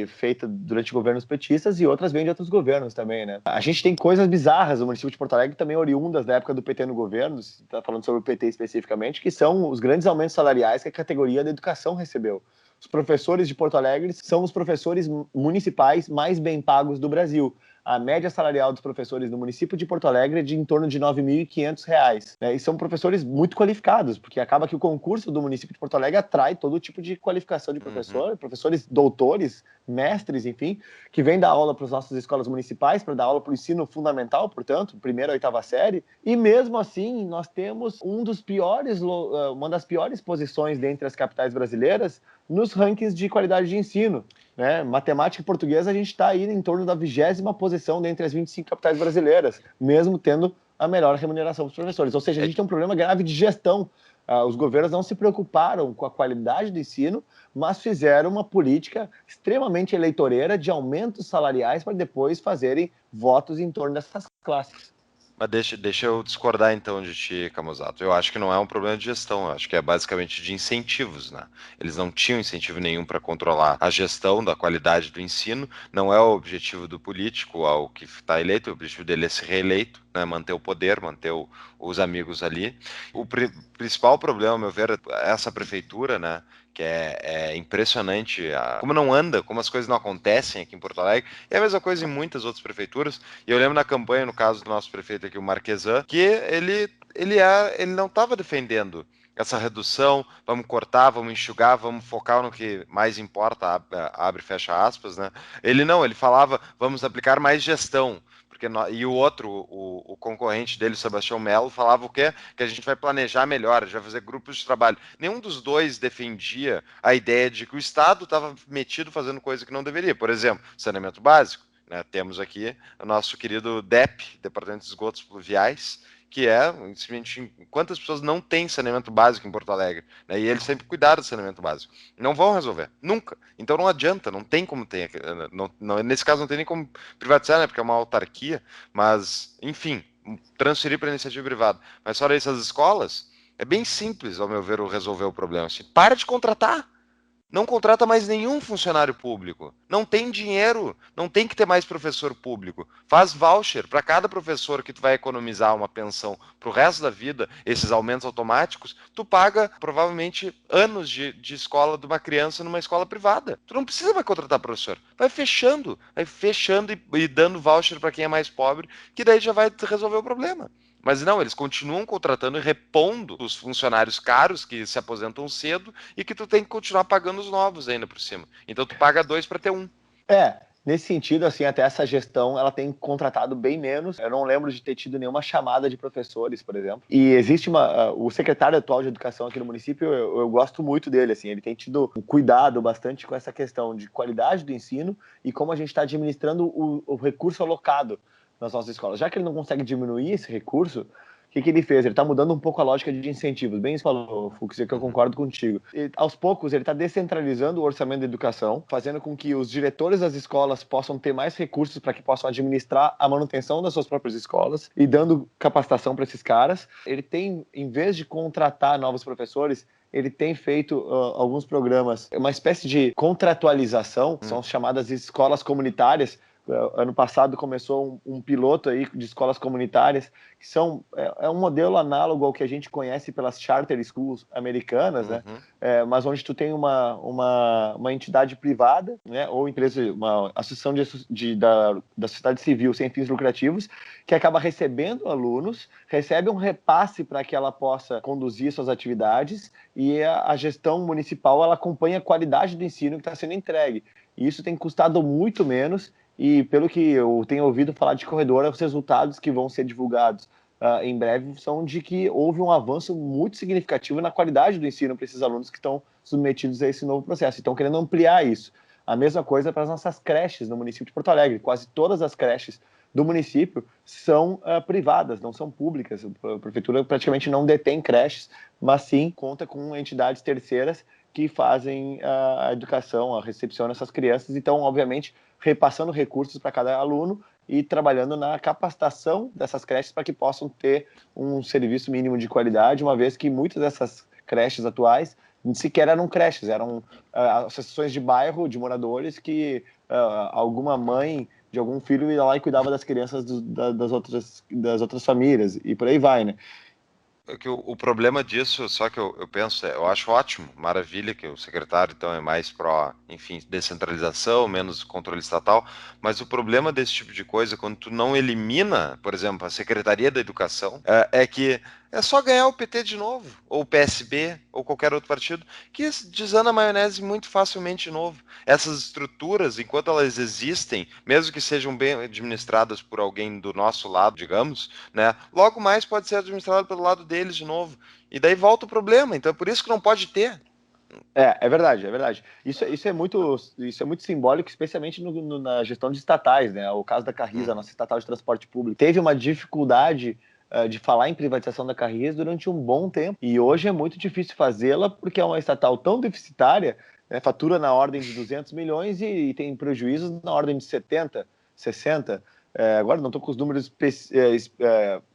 feita durante governos petistas e outras vêm de outros governos também, né? A gente tem coisas bizarras no município de Porto Alegre, também oriundas da época do PT no governo, você está falando sobre o PT especificamente, que são os grandes aumentos salariais que a categoria da educação recebeu. Os professores de Porto Alegre são os professores municipais mais bem pagos do Brasil. A média salarial dos professores no município de Porto Alegre é de em torno de R$ 9.500, né? E são professores muito qualificados, porque acaba que o concurso do município de Porto Alegre atrai todo tipo de qualificação de professor, professores doutores, mestres, enfim, que vêm dar aula para as nossas escolas municipais, para dar aula para o ensino fundamental, portanto, 1ª a 8ª série, e mesmo assim nós temos uma das piores posições dentre as capitais brasileiras nos rankings de qualidade de ensino, né? Matemática e português, a gente está aí em torno da 20ª posição dentre as 25 capitais brasileiras, mesmo tendo a melhor remuneração dos professores. Ou seja, a gente tem um problema grave de gestão. Os governos não se preocuparam com a qualidade do ensino, mas fizeram uma política extremamente eleitoreira de aumentos salariais para depois fazerem votos em torno dessas classes. Mas deixa eu discordar então de ti, Camozzato. Eu acho que não é um problema de gestão, eu acho que é basicamente de incentivos, né? Eles não tinham incentivo nenhum para controlar a gestão da qualidade do ensino, não é o objetivo do político, ao que está eleito, o objetivo dele é ser reeleito, né? Manter o poder, manter os amigos ali. O principal problema, ao meu ver, é essa prefeitura, né? Que é impressionante como não anda, como as coisas não acontecem aqui em Porto Alegre. E é a mesma coisa em muitas outras prefeituras. E eu lembro na campanha, no caso do nosso prefeito aqui, o Marquesan, que ele não estava defendendo essa redução, vamos cortar, vamos enxugar, vamos focar no que mais importa, abre e fecha aspas, né? Ele falava, vamos aplicar mais gestão, E o outro, o concorrente dele, Sebastião Melo, falava o quê? Que a gente vai planejar melhor, a gente vai fazer grupos de trabalho. Nenhum dos dois defendia a ideia de que o Estado estava metido fazendo coisa que não deveria. Por exemplo, saneamento básico. Né? Temos aqui o nosso querido DEP, Departamento de Esgotos Pluviais, que é, simplesmente, quantas pessoas não têm saneamento básico em Porto Alegre, né? E eles sempre cuidaram do saneamento básico. Não vão resolver, nunca. Então não adianta, não tem como ter, nesse caso não tem nem como privatizar, né? Porque é uma autarquia, mas, enfim, transferir para a iniciativa privada. Mas fora isso, as escolas, é bem simples, ao meu ver, resolver o problema. Assim, para de contratar. Não contrata mais nenhum funcionário público. Não tem dinheiro, não tem que ter mais professor público. Faz voucher para cada professor que tu vai economizar uma pensão para o resto da vida, esses aumentos automáticos, tu paga provavelmente anos de escola de uma criança numa escola privada. Tu não precisa mais contratar professor. Vai fechando e dando voucher para quem é mais pobre, que daí já vai resolver o problema. Mas não, eles continuam contratando e repondo os funcionários caros que se aposentam cedo e que tu tem que continuar pagando os novos ainda por cima. Então tu paga 2 para ter 1. Nesse sentido, assim, até essa gestão, ela tem contratado bem menos. Eu não lembro de ter tido nenhuma chamada de professores, por exemplo. E existe o secretário atual de educação aqui no município, eu gosto muito dele, assim, ele tem tido um cuidado bastante com essa questão de qualidade do ensino e como a gente está administrando o recurso alocado nas nossas escolas. Já que ele não consegue diminuir esse recurso, o que ele fez? Ele está mudando um pouco a lógica de incentivos. Bem isso falou, Fux, que eu concordo contigo. E, aos poucos, ele está descentralizando o orçamento da educação, fazendo com que os diretores das escolas possam ter mais recursos para que possam administrar a manutenção das suas próprias escolas e dando capacitação para esses caras. Ele tem, em vez de contratar novos professores, ele tem feito alguns programas, uma espécie de contratualização, são chamadas escolas comunitárias. Ano passado começou um piloto aí de escolas comunitárias, que são um modelo análogo ao que a gente conhece pelas charter schools americanas, né? Mas onde tu tem uma entidade privada, né? Ou empresa, uma associação da sociedade civil sem fins lucrativos, que acaba recebendo alunos, recebe um repasse para que ela possa conduzir suas atividades e a gestão municipal ela acompanha a qualidade do ensino que está sendo entregue. E isso tem custado muito menos. E pelo que eu tenho ouvido falar de corredor, os resultados que vão ser divulgados em breve são de que houve um avanço muito significativo na qualidade do ensino para esses alunos que estão submetidos a esse novo processo. Então, querendo ampliar isso. A mesma coisa para as nossas creches no município de Porto Alegre. Quase todas as creches do município são privadas, não são públicas. A prefeitura praticamente não detém creches, mas sim conta com entidades terceiras que fazem a educação, a recepção dessas crianças. Então, obviamente, repassando recursos para cada aluno e trabalhando na capacitação dessas creches para que possam ter um serviço mínimo de qualidade, uma vez que muitas dessas creches atuais sequer eram creches, eram associações de bairro, de moradores, que alguma mãe de algum filho ia lá e cuidava das crianças das outras famílias, e por aí vai, né? Que o problema disso, só que eu penso, eu acho ótimo, maravilha que o secretário então é mais pró, enfim, descentralização, menos controle estatal, mas o problema desse tipo de coisa, quando tu não elimina, por exemplo, a Secretaria da Educação, é que é só ganhar o PT de novo, ou o PSB, ou qualquer outro partido, que desanda a maionese muito facilmente de novo. Essas estruturas, enquanto elas existem, mesmo que sejam bem administradas por alguém do nosso lado, digamos, né, logo mais pode ser administrado pelo lado deles de novo. E daí volta o problema. Então é por isso que não pode ter. É verdade, é verdade. Isso é muito simbólico, especialmente na gestão de estatais, né? O caso da Carris, a nossa estatal de transporte público, teve uma dificuldade de falar em privatização da Carris durante um bom tempo. E hoje é muito difícil fazê-la porque é uma estatal tão deficitária, né? Fatura na ordem de 200 milhões e tem prejuízos na ordem de 70, 60. Agora não estou com os números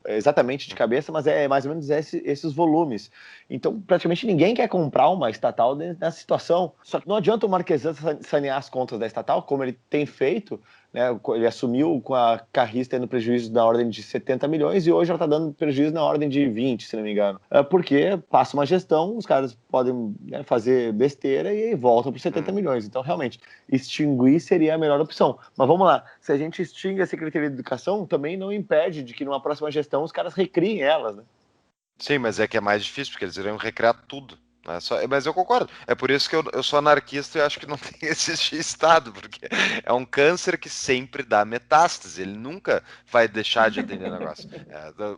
exatamente de cabeça, mas é mais ou menos esses volumes. Então, praticamente ninguém quer comprar uma estatal nessa situação. Só que não adianta o Marquesan sanear as contas da estatal, como ele tem feito, né? Ele assumiu com a Carris tendo prejuízo na ordem de 70 milhões e hoje ela está dando prejuízo na ordem de 20, se não me engano. Porque passa uma gestão, os caras podem, né, fazer besteira e voltam para 70 milhões. Então, realmente, extinguir seria a melhor opção. Mas vamos lá, se a gente extingue a Secretaria de Educação, também não impede de que numa próxima gestão os caras recriem elas, né? Sim, mas é que é mais difícil, porque eles iriam recriar tudo. Mas eu concordo. É por isso que eu sou anarquista e acho que não tem que existir Estado, porque é um câncer que sempre dá metástase. Ele nunca vai deixar de atender o negócio.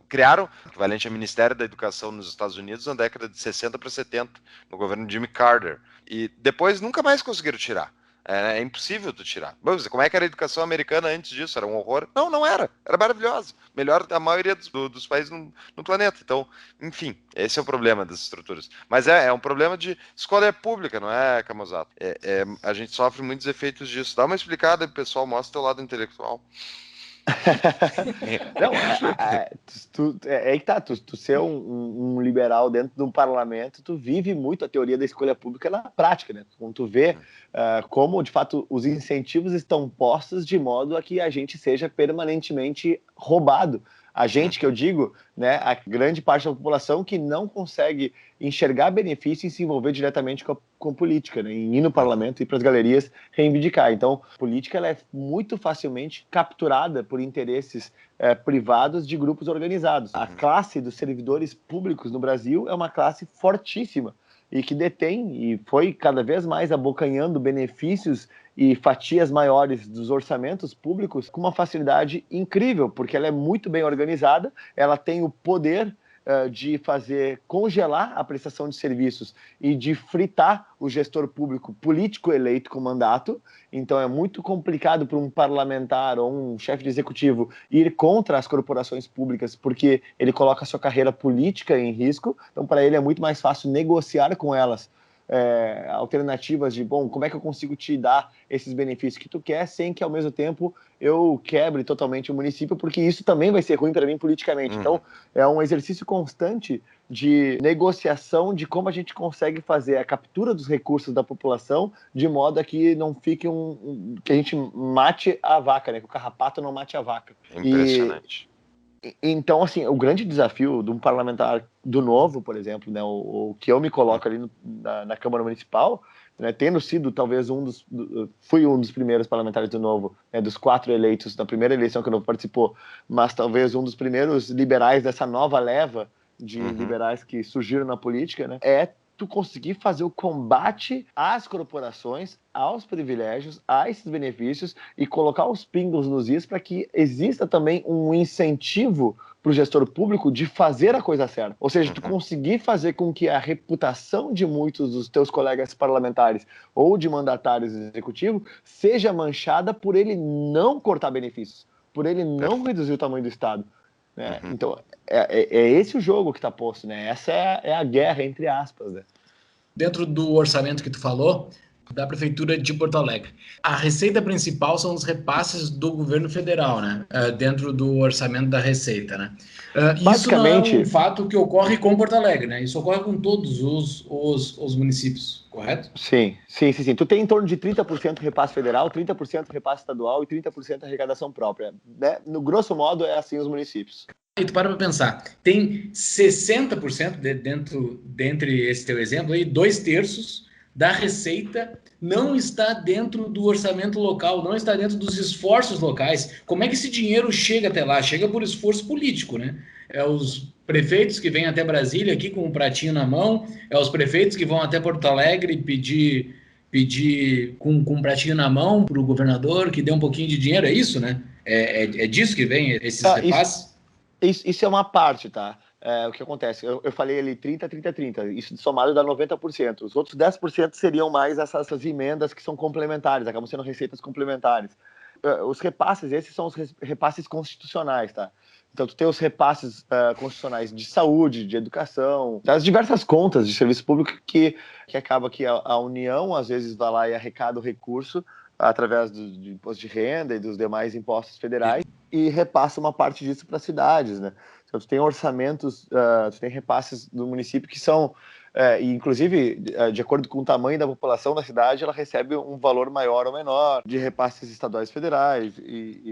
Criaram o equivalente ao Ministério da Educação nos Estados Unidos na década de 60 para 70, no governo de Jimmy Carter. E depois nunca mais conseguiram tirar. É impossível tu tirar. Mas como é que era a educação americana antes disso? Era um horror? Não era. Era maravilhosa. Melhor da maioria dos países no planeta. Então, enfim, esse é o problema das estruturas. Mas é um problema de escola pública, não é, Camusato? A gente sofre muitos efeitos disso. Dá uma explicada, pessoal, mostra o teu lado intelectual. Não, aí que tá, tu ser um liberal dentro de um parlamento, tu vive muito a teoria da escolha pública na prática, né? Quando tu vê como, de fato, os incentivos estão postos de modo a que a gente seja permanentemente roubado. A gente, que eu digo, né, a grande parte da população que não consegue enxergar benefício em se envolver diretamente com política, né, em ir no parlamento e para as galerias reivindicar. Então, a política ela é muito facilmente capturada por interesses privados de grupos organizados. A classe dos servidores públicos no Brasil é uma classe fortíssima e que detém e foi cada vez mais abocanhando benefícios e fatias maiores dos orçamentos públicos com uma facilidade incrível, porque ela é muito bem organizada, ela tem o poder de fazer congelar a prestação de serviços e de fritar o gestor público político eleito com mandato. Então é muito complicado para um parlamentar ou um chefe de executivo ir contra as corporações públicas, porque ele coloca a sua carreira política em risco. Então para ele é muito mais fácil negociar com elas alternativas de, como é que eu consigo te dar esses benefícios que tu quer, sem que ao mesmo tempo eu quebre totalmente o município, porque isso também vai ser ruim para mim politicamente. Então, é um exercício constante de negociação de como a gente consegue fazer a captura dos recursos da população de modo a que não fique que a gente mate a vaca, né? Que o carrapato não mate a vaca. Impressionante. Então, assim, o grande desafio de um parlamentar do Novo, por exemplo, né, o que eu me coloco ali na Câmara Municipal, né, tendo sido talvez fui um dos primeiros parlamentares do Novo, né, dos 4 eleitos da primeira eleição que o Novo participou, mas talvez um dos primeiros liberais dessa nova leva de liberais que surgiram na política, né, tu conseguir fazer o combate às corporações, aos privilégios, a esses benefícios e colocar os pingos nos is para que exista também um incentivo para o gestor público de fazer a coisa certa. Ou seja, tu conseguir fazer com que a reputação de muitos dos teus colegas parlamentares ou de mandatários executivos seja manchada por ele não cortar benefícios, por ele não reduzir o tamanho do Estado. Né? Então, é esse o jogo que está posto, né? Essa é a guerra, entre aspas. Né? Dentro do orçamento que tu falou, da Prefeitura de Porto Alegre, a receita principal são os repasses do governo federal, né? Dentro do orçamento da Receita, né? Isso não é um fato que ocorre com Porto Alegre, né? Isso ocorre com todos os municípios, correto? Sim. Tu tem em torno de 30% repasse federal, 30% repasse estadual e 30% arrecadação própria. Né? No grosso modo, é assim os municípios. E tu para pensar, tem 60% dentre esse teu exemplo aí, 2/3 da receita não está dentro do orçamento local, não está dentro dos esforços locais. Como é que esse dinheiro chega até lá? Chega por esforço político, né? É os prefeitos que vêm até Brasília aqui com um pratinho na mão, é os prefeitos que vão até Porto Alegre pedir com um pratinho na mão para o governador que dê um pouquinho de dinheiro, é isso, né? É disso que vem esses repasses? Isso é uma parte, tá? O que acontece? Eu falei ali 30, isso somado dá 90%. Os outros 10% seriam mais essas emendas que são complementares, acabam sendo receitas complementares. Os repasses, esses são os repasses constitucionais, tá? Então, tu tem os repasses constitucionais de saúde, de educação, das diversas contas de serviço público que acaba que a União, às vezes, vai lá e arrecada o recurso através do imposto de renda e dos demais impostos federais e repassa uma parte disso para as cidades, né? Então, tu tem orçamentos, tu tem repasses do município que são, inclusive, de acordo com o tamanho da população da cidade, ela recebe um valor maior ou menor de repasses estaduais federais.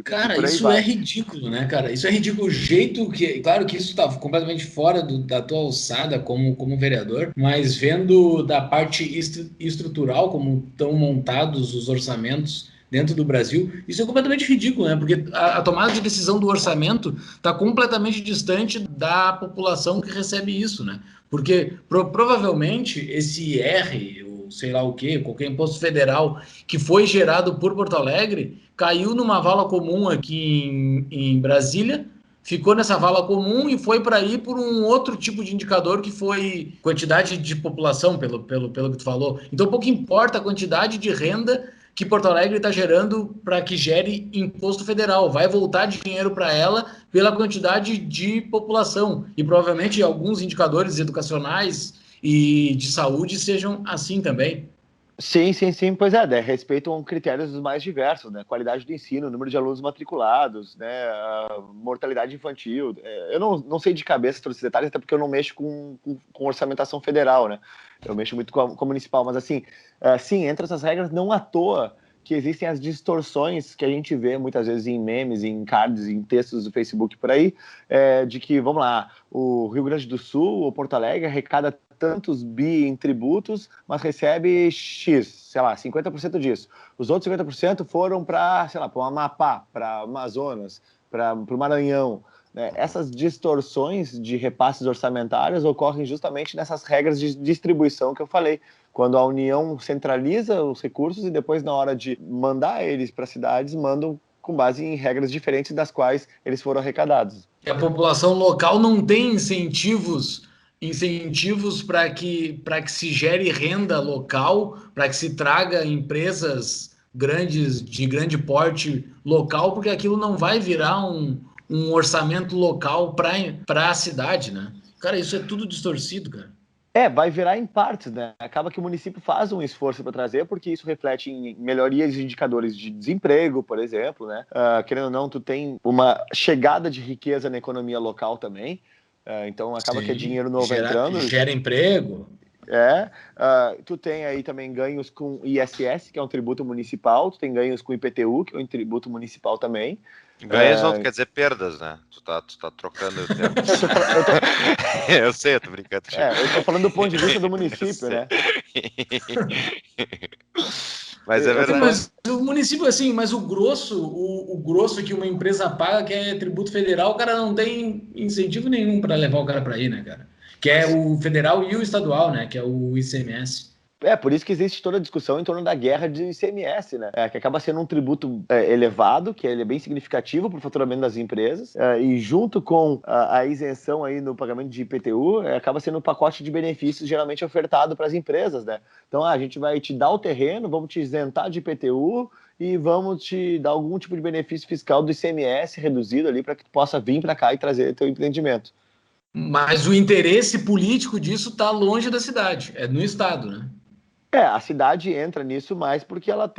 Cara, isso é ridículo, né, cara? Isso é ridículo. O jeito que... Claro que isso está completamente fora da tua alçada como vereador, mas vendo da parte estrutural, como estão montados os orçamentos dentro do Brasil. Isso é completamente ridículo, né? Porque a tomada de decisão do orçamento está completamente distante da população que recebe isso, né? Porque provavelmente esse IR, ou sei lá o quê, qualquer imposto federal que foi gerado por Porto Alegre, caiu numa vala comum aqui em Brasília, ficou nessa vala comum e foi para aí por um outro tipo de indicador que foi quantidade de população, pelo que tu falou. Então, pouco importa a quantidade de renda que Porto Alegre está gerando para que gere imposto federal. Vai voltar dinheiro para ela pela quantidade de população. E provavelmente alguns indicadores educacionais e de saúde sejam assim também. Sim, sim, sim, pois é, né? Respeitam critérios mais diversos, né? Qualidade do ensino, número de alunos matriculados, né? A mortalidade infantil. Eu não sei de cabeça todos esses detalhes, até porque eu não mexo com orçamentação federal, né? Eu mexo muito com a municipal, mas assim, sim, entre essas regras, não à toa que existem as distorções que a gente vê muitas vezes em memes, em cards, em textos do Facebook por aí, de que, vamos lá, o Rio Grande do Sul ou Porto Alegre arrecada tantos bi em tributos, mas recebe X, sei lá, 50% disso. Os outros 50% foram para, sei lá, para o Amapá, para Amazonas, para o Maranhão. Né? Essas distorções de repasses orçamentários ocorrem justamente nessas regras de distribuição que eu falei, quando a União centraliza os recursos e depois, na hora de mandar eles para cidades, mandam com base em regras diferentes das quais eles foram arrecadados. E a população local não tem incentivos para que se gere renda local, para que se traga empresas grandes, de grande porte local, porque aquilo não vai virar um orçamento local para a cidade, né? Cara, isso é tudo distorcido, cara. Vai virar em partes, né? Acaba que o município faz um esforço para trazer, porque isso reflete em melhorias de indicadores de desemprego, por exemplo, né? Querendo ou não, tu tem uma chegada de riqueza na economia local também, então acaba Sim, que é dinheiro novo entrando. Gera emprego. Tu tem aí também ganhos com ISS, que é um tributo municipal, tu tem ganhos com IPTU, que é um tributo municipal também. Ganhos não quer dizer perdas, né? Tu tá trocando o termo. Eu sei, eu tô brincando. Eu tô falando do ponto de vista do município, né? Mas é verdade. Mas o município, assim, mas o grosso que uma empresa paga, que é tributo federal, o cara não tem incentivo nenhum para levar o cara para aí, né, cara? Que é o federal e o estadual, né? Que é o ICMS. Por isso que existe toda a discussão em torno da guerra de ICMS, né? Que acaba sendo um tributo elevado, que ele é bem significativo para o faturamento das empresas, e junto com a isenção aí no pagamento de IPTU, acaba sendo um pacote de benefícios geralmente ofertado para as empresas, né? Então, a gente vai te dar o terreno, vamos te isentar de IPTU e vamos te dar algum tipo de benefício fiscal do ICMS reduzido ali para que tu possa vir para cá e trazer teu empreendimento. Mas o interesse político disso está longe da cidade, é no estado, né? A cidade entra nisso mais porque ela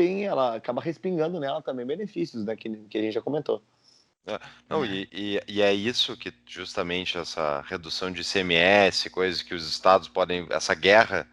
acaba respingando nela também benefícios, né, que a gente já comentou. Não, e é isso que justamente essa redução de ICMS, coisas que os estados podem, essa guerra,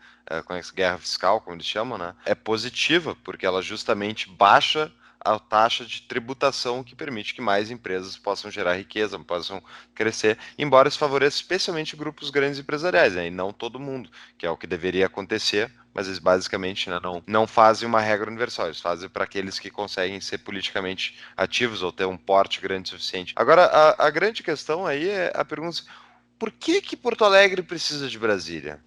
com essa guerra fiscal, como eles chamam, né, é positiva, porque ela justamente baixa a taxa de tributação que permite que mais empresas possam gerar riqueza, possam crescer, embora isso favoreça especialmente grupos grandes empresariais, né, e não todo mundo, que é o que deveria acontecer, mas eles basicamente, né, não fazem uma regra universal, eles fazem para aqueles que conseguem ser politicamente ativos ou ter um porte grande o suficiente. Agora, a grande questão aí é a pergunta: por que Porto Alegre precisa de Brasília?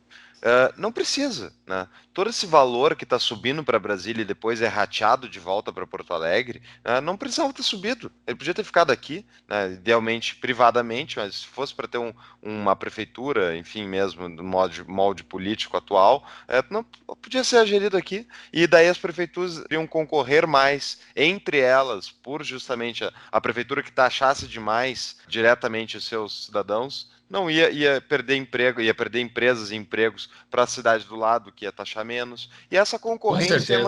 Não precisa, né? Todo esse valor que está subindo para Brasília e depois é rateado de volta para Porto Alegre, não precisava ter subido. Ele podia ter ficado aqui, né, idealmente privadamente, mas se fosse para ter uma prefeitura, enfim, mesmo do molde político atual, não podia ser gerido aqui. E daí as prefeituras iriam concorrer mais entre elas, por justamente a prefeitura que taxasse demais diretamente os seus cidadãos. Não ia perder emprego, ia perder empresas e empregos para a cidade do lado, que ia taxar menos. E essa concorrência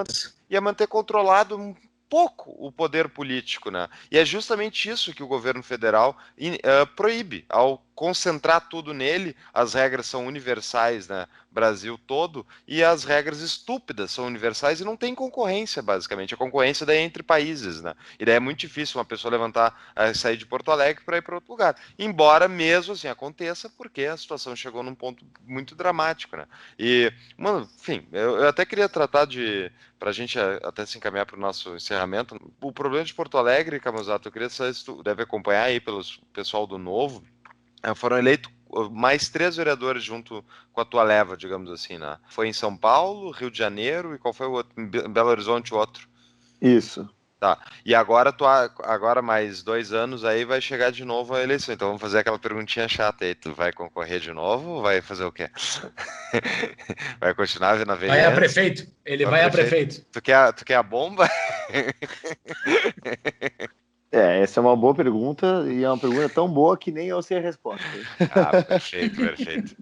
ia manter controlado um pouco o poder político, né? E é justamente isso que o governo federal proíbe ao concentrar tudo nele, as regras são universais, né, Brasil todo, e as regras estúpidas são universais e não tem concorrência, basicamente. A concorrência daí é entre países, né? E daí é muito difícil uma pessoa sair de Porto Alegre para ir para outro lugar. Embora mesmo assim aconteça, porque a situação chegou num ponto muito dramático, né? E, mano, enfim, eu até queria tratar para a gente até se encaminhar para o nosso encerramento. O problema de Porto Alegre, Camusato, eu queria saber se tu deve acompanhar aí pelo pessoal do Novo. Foram eleitos mais 3 vereadores junto com a tua leva, digamos assim, né? Foi em São Paulo, Rio de Janeiro e qual foi o outro? Em Belo Horizonte o outro. Isso. Tá. E agora mais 2 anos aí vai chegar de novo a eleição. Então vamos fazer aquela perguntinha chata aí. Tu vai concorrer de novo ou vai fazer o quê? Vai continuar na Vai a vereança? prefeito. Ele vai a prefeito. Tu quer a bomba? Essa é uma boa pergunta e é uma pergunta tão boa que nem eu sei a resposta. Ah, perfeito.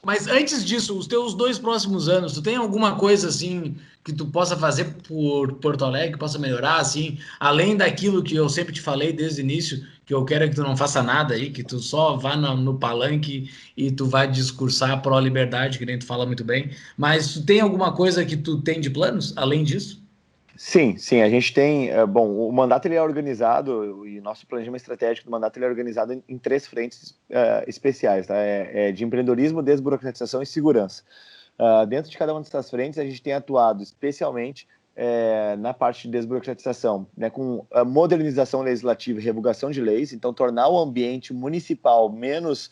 Mas antes disso, os teus 2 próximos anos, tu tem alguma coisa assim que tu possa fazer por Porto Alegre, que possa melhorar, assim, além daquilo que eu sempre te falei desde o início, que eu quero que tu não faça nada aí, que tu só vá no palanque e tu vai discursar pró-liberdade, que nem tu fala muito bem. Mas tu tem alguma coisa que tu tem de planos, além disso? Sim, a gente tem, bom, o mandato ele é organizado, e nosso planejamento estratégico do mandato ele é organizado em 3 frentes especiais, tá? De empreendedorismo, desburocratização e segurança. Dentro de cada uma dessas frentes, a gente tem atuado especialmente na parte de desburocratização, né, com a modernização legislativa e revogação de leis, então tornar o ambiente municipal menos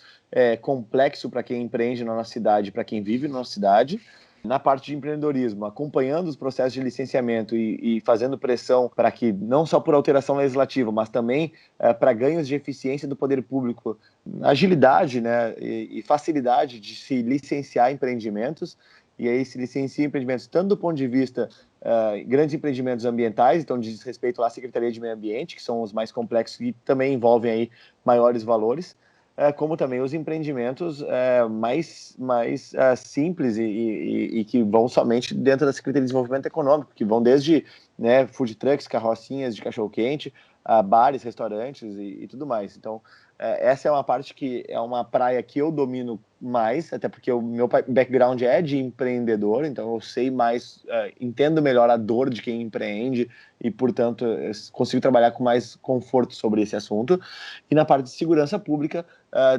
complexo para quem empreende na nossa cidade, para quem vive na nossa cidade. Na parte de empreendedorismo, acompanhando os processos de licenciamento e fazendo pressão para que, não só por alteração legislativa, mas também para ganhos de eficiência do poder público, agilidade, né, e facilidade de se licenciar empreendimentos, e aí se licencia empreendimentos tanto do ponto de vista grandes empreendimentos ambientais, então diz respeito à Secretaria de Meio Ambiente, que são os mais complexos e também envolvem aí maiores valores, como também os empreendimentos mais simples e que vão somente dentro da Secretaria de Desenvolvimento Econômico, que vão desde, né, food trucks, carrocinhas de cachorro-quente, bares, restaurantes e tudo mais. Então, essa é uma parte que é uma praia que eu domino mais, até porque o meu background é de empreendedor, então eu sei mais, entendo melhor a dor de quem empreende e, portanto, consigo trabalhar com mais conforto sobre esse assunto. E na parte de segurança pública,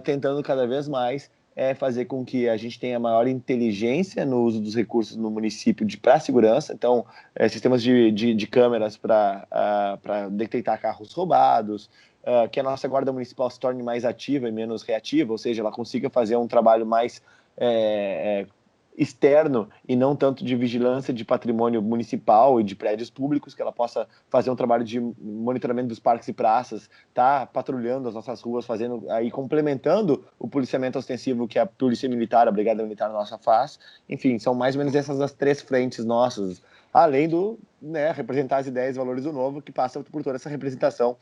tentando cada vez mais fazer com que a gente tenha maior inteligência no uso dos recursos no município para segurança, então sistemas de câmeras para detectar carros roubados, que a nossa guarda municipal se torne mais ativa e menos reativa, ou seja, ela consiga fazer um trabalho mais externo e não tanto de vigilância de patrimônio municipal e de prédios públicos, que ela possa fazer um trabalho de monitoramento dos parques e praças, tá patrulhando as nossas ruas, fazendo aí complementando o policiamento ostensivo que a Polícia Militar, a Brigada Militar nossa faz. Enfim, são mais ou menos essas as 3 frentes nossas, além do, né, representar as ideias e valores do Novo, que passa por toda essa representação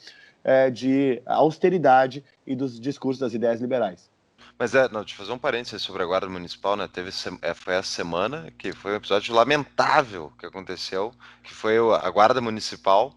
de austeridade e dos discursos das ideias liberais. Mas não, deixa eu fazer um parênteses sobre a Guarda Municipal, né? Foi essa semana que foi um episódio lamentável que aconteceu, que foi a Guarda Municipal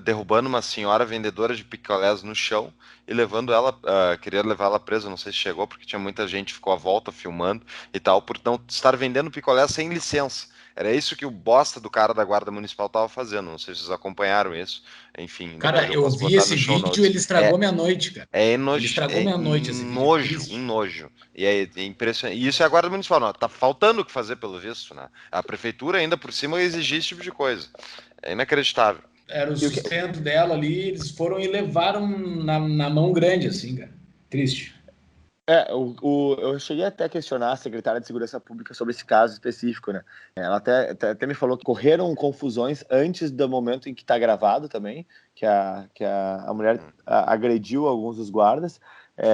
derrubando uma senhora vendedora de picolés no chão e levando ela, queria levar ela presa, não sei se chegou, porque tinha muita gente que ficou à volta filmando e tal, por não estar vendendo picolés sem licença. Era isso que o bosta do cara da Guarda Municipal estava fazendo, não sei se vocês acompanhar isso. Enfim, Cara, eu posso vi botar esse no show vídeo, notes. ele estragou minha noite, cara. Ele estragou minha noite esse vídeo. Um nojo. E é impressionante. E isso é a Guarda Municipal, não. Tá faltando o que fazer, pelo visto, né? A prefeitura ainda por cima exigir esse tipo de coisa. É inacreditável. Era o sustento dela ali, eles foram e levaram na mão grande, assim, cara. Triste. Eu cheguei até a questionar a secretária de Segurança Pública sobre esse caso específico, né? Ela até me falou que correram confusões antes do momento em que está gravado também, que a mulher agrediu alguns dos guardas,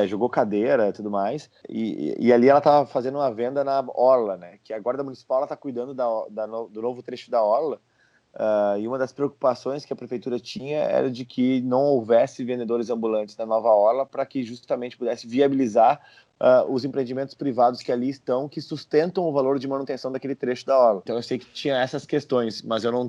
jogou cadeira e tudo mais, e ali ela estava fazendo uma venda na Orla, né? Que a Guarda Municipal está cuidando do novo trecho da Orla, E uma das preocupações que a prefeitura tinha era de que não houvesse vendedores ambulantes na Nova Orla para que justamente pudesse viabilizar os empreendimentos privados que ali estão, que sustentam o valor de manutenção daquele trecho da orla. Então eu sei que tinha essas questões, mas eu não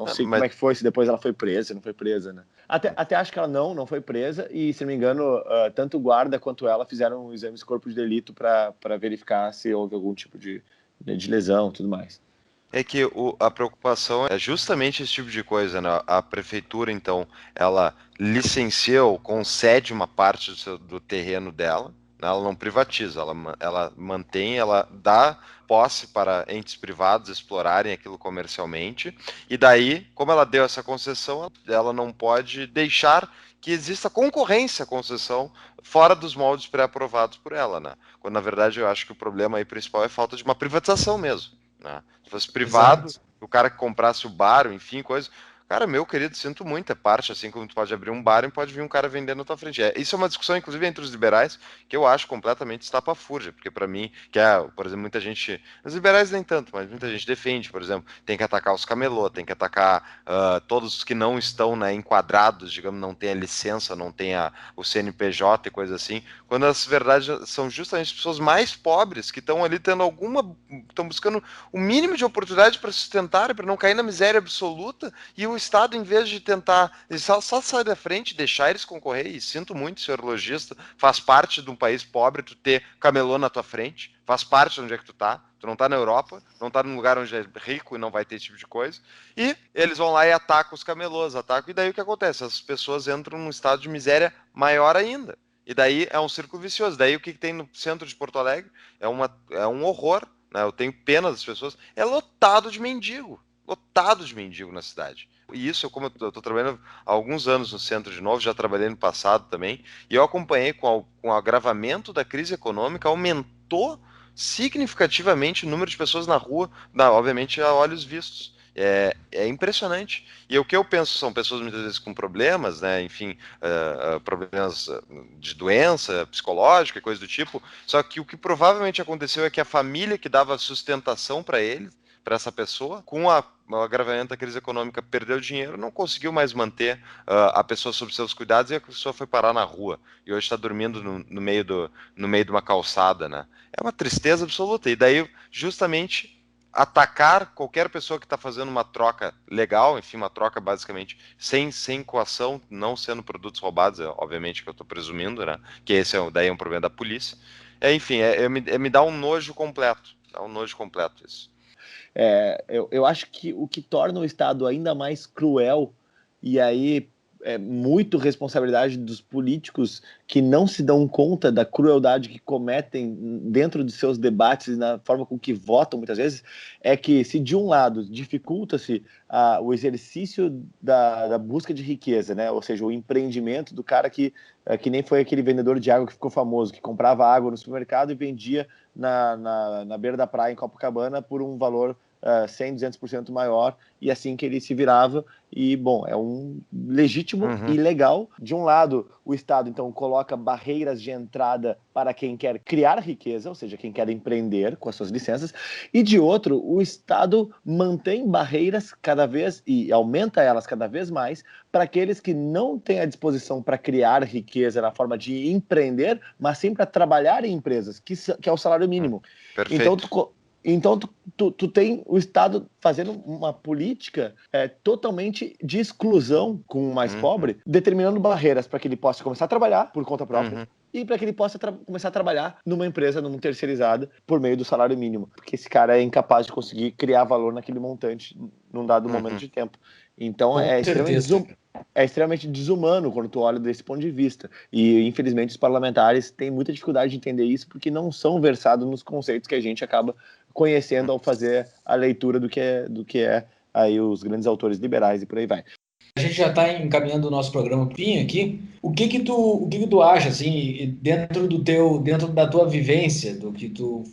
sei como é que foi, se depois ela foi presa, se não foi presa, né? Até acho que ela não foi presa e, se não me engano, tanto o guarda quanto ela fizeram exames de corpo de delito para verificar se houve algum tipo de lesão e tudo mais. É que a preocupação é justamente esse tipo de coisa, né? A prefeitura, então, ela licencia ou concede uma parte do terreno dela, né? Ela não privatiza, ela mantém, ela dá posse para entes privados explorarem aquilo comercialmente, e daí, como ela deu essa concessão, ela não pode deixar que exista concorrência à concessão fora dos moldes pré-aprovados por ela, né? Quando, na verdade, eu acho que o problema aí principal é falta de uma privatização mesmo, né? Se fosse privado, exato, o cara que comprasse o bar, enfim, coisa... Cara, meu querido, sinto muito, é parte, assim como tu pode abrir um bar e pode vir um cara vendendo na tua frente. Isso é uma discussão, inclusive, entre os liberais, que eu acho completamente estapafúrdia, porque para mim, por exemplo, muita gente, os liberais nem tanto, mas muita gente defende, por exemplo, tem que atacar os camelô, tem que atacar todos os que não estão, né, enquadrados, digamos, não tem a licença, não tem o CNPJ e coisa assim, quando as verdades são justamente as pessoas mais pobres que estão ali estão buscando o mínimo de oportunidade para sustentar, para não cair na miséria absoluta, e o Estado, em vez de tentar só sair da frente e deixar eles concorrer, e sinto muito, senhor lojista, faz parte de um país pobre tu ter camelô na tua frente, faz parte de onde é que tu não tá na Europa, não tá num lugar onde é rico e não vai ter esse tipo de coisa, e eles vão lá e atacam os camelôs, e daí o que acontece? As pessoas entram num estado de miséria maior ainda, e daí é um círculo vicioso. Daí o que tem no centro de Porto Alegre é um horror, né? Eu tenho pena das pessoas, é lotado de mendigo na cidade. E isso, como eu estou trabalhando há alguns anos no centro de novo, já trabalhei no passado também, e eu acompanhei com o agravamento da crise econômica, aumentou significativamente o número de pessoas na rua, obviamente a olhos vistos. É impressionante. E o que eu penso são pessoas muitas vezes com problemas, né? Enfim, problemas de doença psicológica e coisa do tipo. Só que o que provavelmente aconteceu é que a família que dava sustentação para ele, para essa pessoa, com o agravamento da crise econômica, perdeu dinheiro, não conseguiu mais manter a pessoa sob seus cuidados e a pessoa foi parar na rua. E hoje está dormindo no meio de uma calçada, né? É uma tristeza absoluta. E daí, justamente, atacar qualquer pessoa que está fazendo uma troca legal, enfim, uma troca basicamente sem coação, não sendo produtos roubados, obviamente que eu estou presumindo, né? Que esse daí é um problema da polícia. Enfim, me dá um nojo completo. Dá um nojo completo isso. Eu acho que o que torna o Estado ainda mais cruel, e aí é muito responsabilidade dos políticos que não se dão conta da crueldade que cometem dentro de seus debates, na forma com que votam muitas vezes, é que se de um lado dificulta-se o exercício da busca de riqueza, né? Ou seja, o empreendimento do cara que nem foi aquele vendedor de água que ficou famoso, que comprava água no supermercado e vendia na beira da praia em Copacabana por um valor 100, 200% maior, e assim que ele se virava. E, bom, é um legítimo e legal. De um lado, o Estado, então, coloca barreiras de entrada para quem quer criar riqueza, ou seja, quem quer empreender com as suas licenças, e de outro, o Estado mantém barreiras cada vez, e aumenta elas cada vez mais, para aqueles que não têm a disposição para criar riqueza na forma de empreender, mas sim para trabalhar em empresas, que é o salário mínimo. Perfeito. Então, tu tem o Estado fazendo uma política totalmente de exclusão com o mais pobre, determinando barreiras para que ele possa começar a trabalhar por conta própria e para que ele possa começar a trabalhar numa empresa, numa terceirizada, por meio do salário mínimo. Porque esse cara é incapaz de conseguir criar valor naquele montante num dado momento de tempo. Então, é extremamente desumano quando tu olha desse ponto de vista. E, infelizmente, os parlamentares têm muita dificuldade de entender isso porque não são versados nos conceitos que a gente acaba conhecendo ao fazer a leitura do que é aí os grandes autores liberais e por aí vai. A gente já está encaminhando o nosso programa PIN aqui. O que tu acha, assim, dentro da tua vivência, do que tu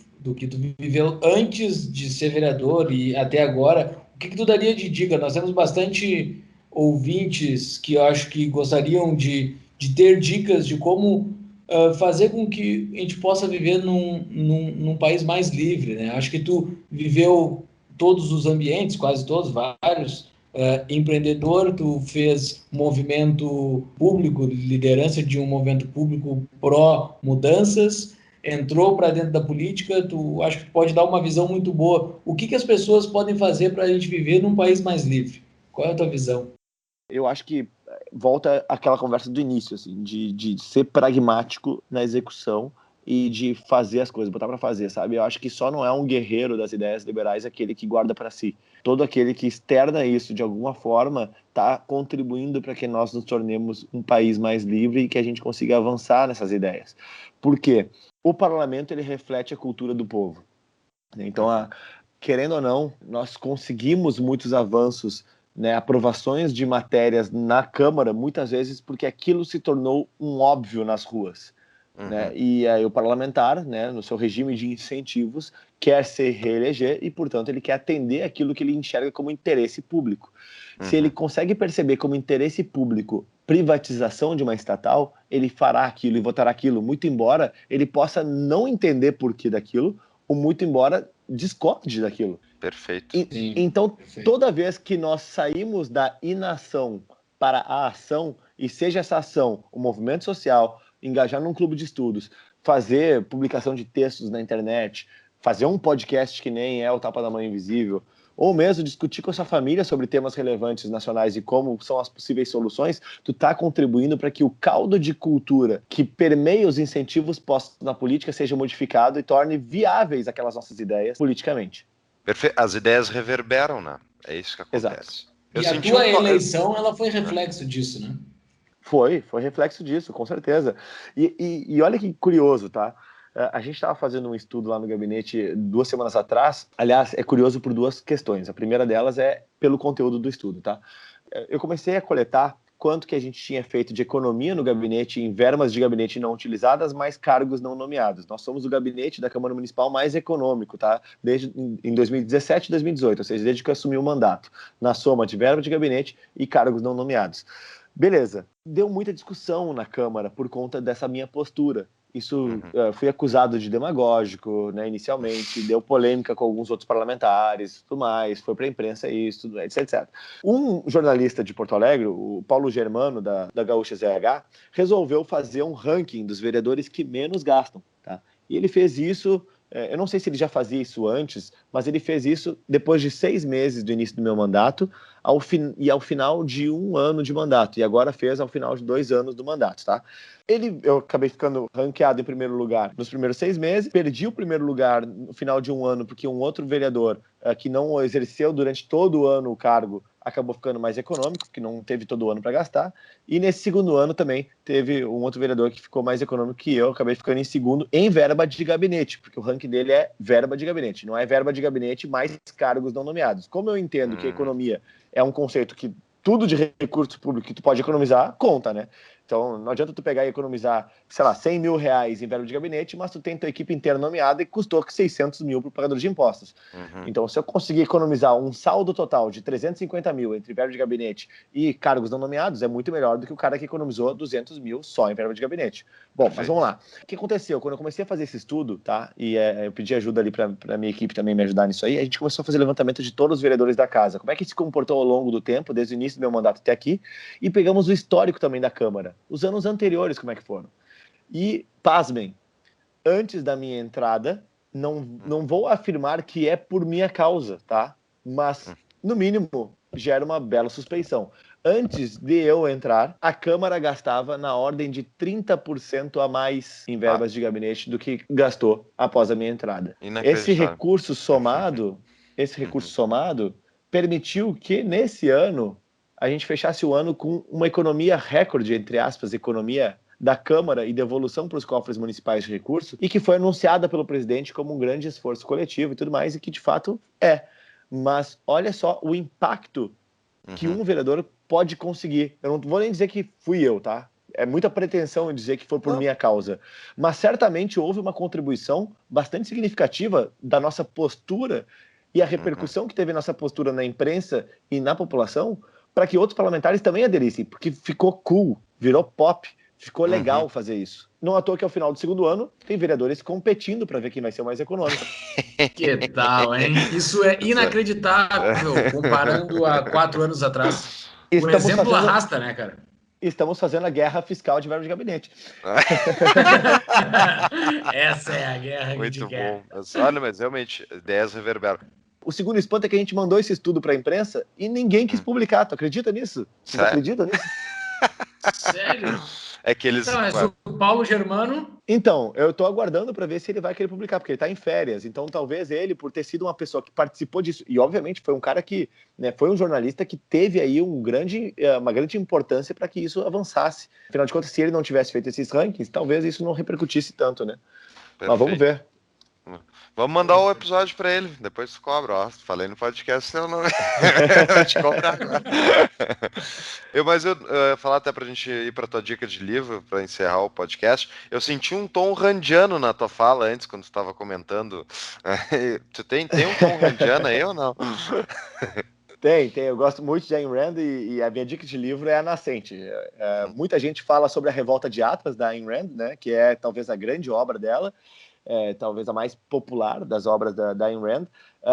viveu antes de ser vereador e até agora, o que tu daria de dica? Nós temos bastante ouvintes que eu acho que gostariam de ter dicas de como fazer com que a gente possa viver num país mais livre, né? Acho que tu viveu todos os ambientes, quase todos, vários. Empreendedor, tu fez movimento público, liderança de um movimento público pró-mudanças, entrou para dentro da política, tu acho que pode dar uma visão muito boa. O que as pessoas podem fazer para a gente viver num país mais livre? Qual é a tua visão? Eu acho que volta àquela conversa do início, assim, de ser pragmático na execução e de fazer as coisas, botar para fazer, sabe? Eu acho que só não é um guerreiro das ideias liberais aquele que guarda para si. Todo aquele que externa isso de alguma forma está contribuindo para que nós nos tornemos um país mais livre e que a gente consiga avançar nessas ideias. Por quê? O parlamento, ele reflete a cultura do povo. Então, querendo ou não, nós conseguimos muitos avanços, né, aprovações de matérias na Câmara, muitas vezes porque aquilo se tornou um óbvio nas ruas. Né? E aí o parlamentar, né, no seu regime de incentivos, quer se reeleger e, portanto, ele quer atender aquilo que ele enxerga como interesse público. Se ele consegue perceber como interesse público privatização de uma estatal, ele fará aquilo e votará aquilo, muito embora ele possa não entender porquê daquilo, ou muito embora discorde daquilo. Perfeito. Então, toda vez que nós saímos da inação para a ação, e seja essa ação um movimento social, engajar num clube de estudos, fazer publicação de textos na internet, fazer um podcast que nem é o Tapa da Mãe Invisível, ou mesmo discutir com a sua família sobre temas relevantes nacionais e como são as possíveis soluções, tu está contribuindo para que o caldo de cultura que permeia os incentivos postos na política seja modificado e torne viáveis aquelas nossas ideias politicamente. Perfeito. As ideias reverberam, né? É isso que acontece. Exato. E a tua eleição, ela foi reflexo disso, né? Foi reflexo disso, com certeza. E olha que curioso, tá? A gente estava fazendo um estudo lá no gabinete 2 semanas atrás. Aliás, é curioso por 2 questões. A primeira delas é pelo conteúdo do estudo, tá? Eu comecei a coletar quanto que a gente tinha feito de economia no gabinete, em verbas de gabinete não utilizadas, mais cargos não nomeados. Nós somos o gabinete da Câmara Municipal mais econômico, tá? Desde em 2017 e 2018, ou seja, desde que eu assumi o mandato, na soma de verba de gabinete e cargos não nomeados. Beleza. Deu muita discussão na Câmara por conta dessa minha postura. Isso fui acusado de demagógico, né, inicialmente, deu polêmica com alguns outros parlamentares, tudo mais, foi para a imprensa isso, tudo, etc. Um jornalista de Porto Alegre, o Paulo Germano, da Gaúcha ZH, resolveu fazer um ranking dos vereadores que menos gastam, tá? E ele fez isso, eu não sei se ele já fazia isso antes, mas ele fez isso depois de 6 meses do início do meu mandato, ao final de 1 ano de mandato, e agora fez ao final de 2 anos do mandato, tá? Eu acabei ficando ranqueado em primeiro lugar nos primeiros 6 meses, perdi o primeiro lugar no final de 1 ano, porque um outro vereador que não exerceu durante todo o ano o cargo acabou ficando mais econômico, que não teve todo o ano para gastar, e nesse segundo ano também teve um outro vereador que ficou mais econômico que eu, acabei ficando em segundo em verba de gabinete, porque o ranking dele é verba de gabinete, não é verba de gabinete mais cargos não nomeados. Como eu entendo que a economia é um conceito que tudo de recurso público que tu pode economizar, conta, né? Então, não adianta tu pegar e economizar, sei lá, 100 mil reais em verba de gabinete, mas tu tem tua equipe inteira nomeada e custou 600 mil para o pagador de impostos. Então, se eu conseguir economizar um saldo total de 350 mil entre verba de gabinete e cargos não nomeados, é muito melhor do que o cara que economizou 200 mil só em verba de gabinete. Bom, mas vamos lá. O que aconteceu? Quando eu comecei a fazer esse estudo, tá? E eu pedi ajuda ali para a minha equipe também me ajudar nisso aí, a gente começou a fazer levantamento de todos os vereadores da casa. Como é que se comportou ao longo do tempo, desde o início do meu mandato até aqui, e pegamos o histórico também da Câmara. Os anos anteriores, como é que foram. E, pasmem, antes da minha entrada, não vou afirmar que é por minha causa, tá? Mas, no mínimo, gera uma bela suspeição. Antes de eu entrar, a Câmara gastava na ordem de 30% a mais em verbas de gabinete do que gastou após a minha entrada. Esse recurso somado permitiu que, nesse ano, a gente fechasse o ano com uma economia recorde, entre aspas, economia da Câmara e devolução para os cofres municipais de recursos, e que foi anunciada pelo presidente como um grande esforço coletivo e tudo mais, e que de fato é. Mas olha só o impacto que um vereador pode conseguir. Eu não vou nem dizer que fui eu, tá? É muita pretensão em dizer que foi por minha causa. Mas certamente houve uma contribuição bastante significativa da nossa postura e a repercussão que teve nossa postura na imprensa e na população para que outros parlamentares também aderissem, porque ficou cool, virou pop, Ficou legal fazer isso. Não à toa que ao final do segundo ano tem vereadores competindo para ver quem vai ser o mais econômico. Que tal, hein? Isso é inacreditável comparando a 4 anos atrás. O exemplo arrasta, né, cara? Estamos fazendo a guerra fiscal de verba de gabinete. Essa é a guerra que Muito quer. bom. Olha, mas realmente, ideias reverberam. O segundo espanto é que a gente mandou esse estudo para a imprensa e ninguém quis publicar. Tu acredita nisso? Tu acredita nisso? Sério? É que eles... Então, mas o Paulo Germano... Então, eu tô aguardando para ver se ele vai querer publicar, porque ele tá em férias. Então, talvez ele, por ter sido uma pessoa que participou disso, e obviamente foi um cara que, né, foi um jornalista que teve aí uma grande importância para que isso avançasse. Afinal de contas, se ele não tivesse feito esses rankings, talvez isso não repercutisse tanto, né? Perfeito. Mas vamos ver. Vamos mandar o episódio pra ele, depois tu cobra, ó. Falei no podcast, eu não vou te cobrar agora. Mas eu ia falar até pra gente ir pra tua dica de livro, pra encerrar o podcast. Eu senti um tom randiano na tua fala antes, quando tu tava comentando. Tu tem um tom randiano aí ou não? Tem. Eu gosto muito de Ayn Rand e a minha dica de livro é A Nascente. Muita gente fala sobre a Revolta de Atlas, da Ayn Rand, né, que é talvez a grande obra dela. Talvez a mais popular das obras da Ayn Rand,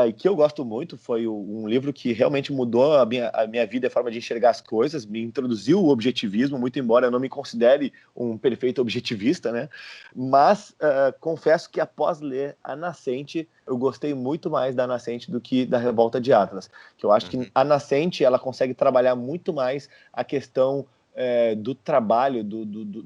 e que eu gosto muito. Foi um livro que realmente mudou a minha vida, a forma de enxergar as coisas, me introduziu o objetivismo, muito embora eu não me considere um perfeito objetivista, né? Mas confesso que após ler A Nascente, eu gostei muito mais da Nascente do que da Revolta de Atlas, que eu acho que a Nascente ela consegue trabalhar muito mais a questão do trabalho,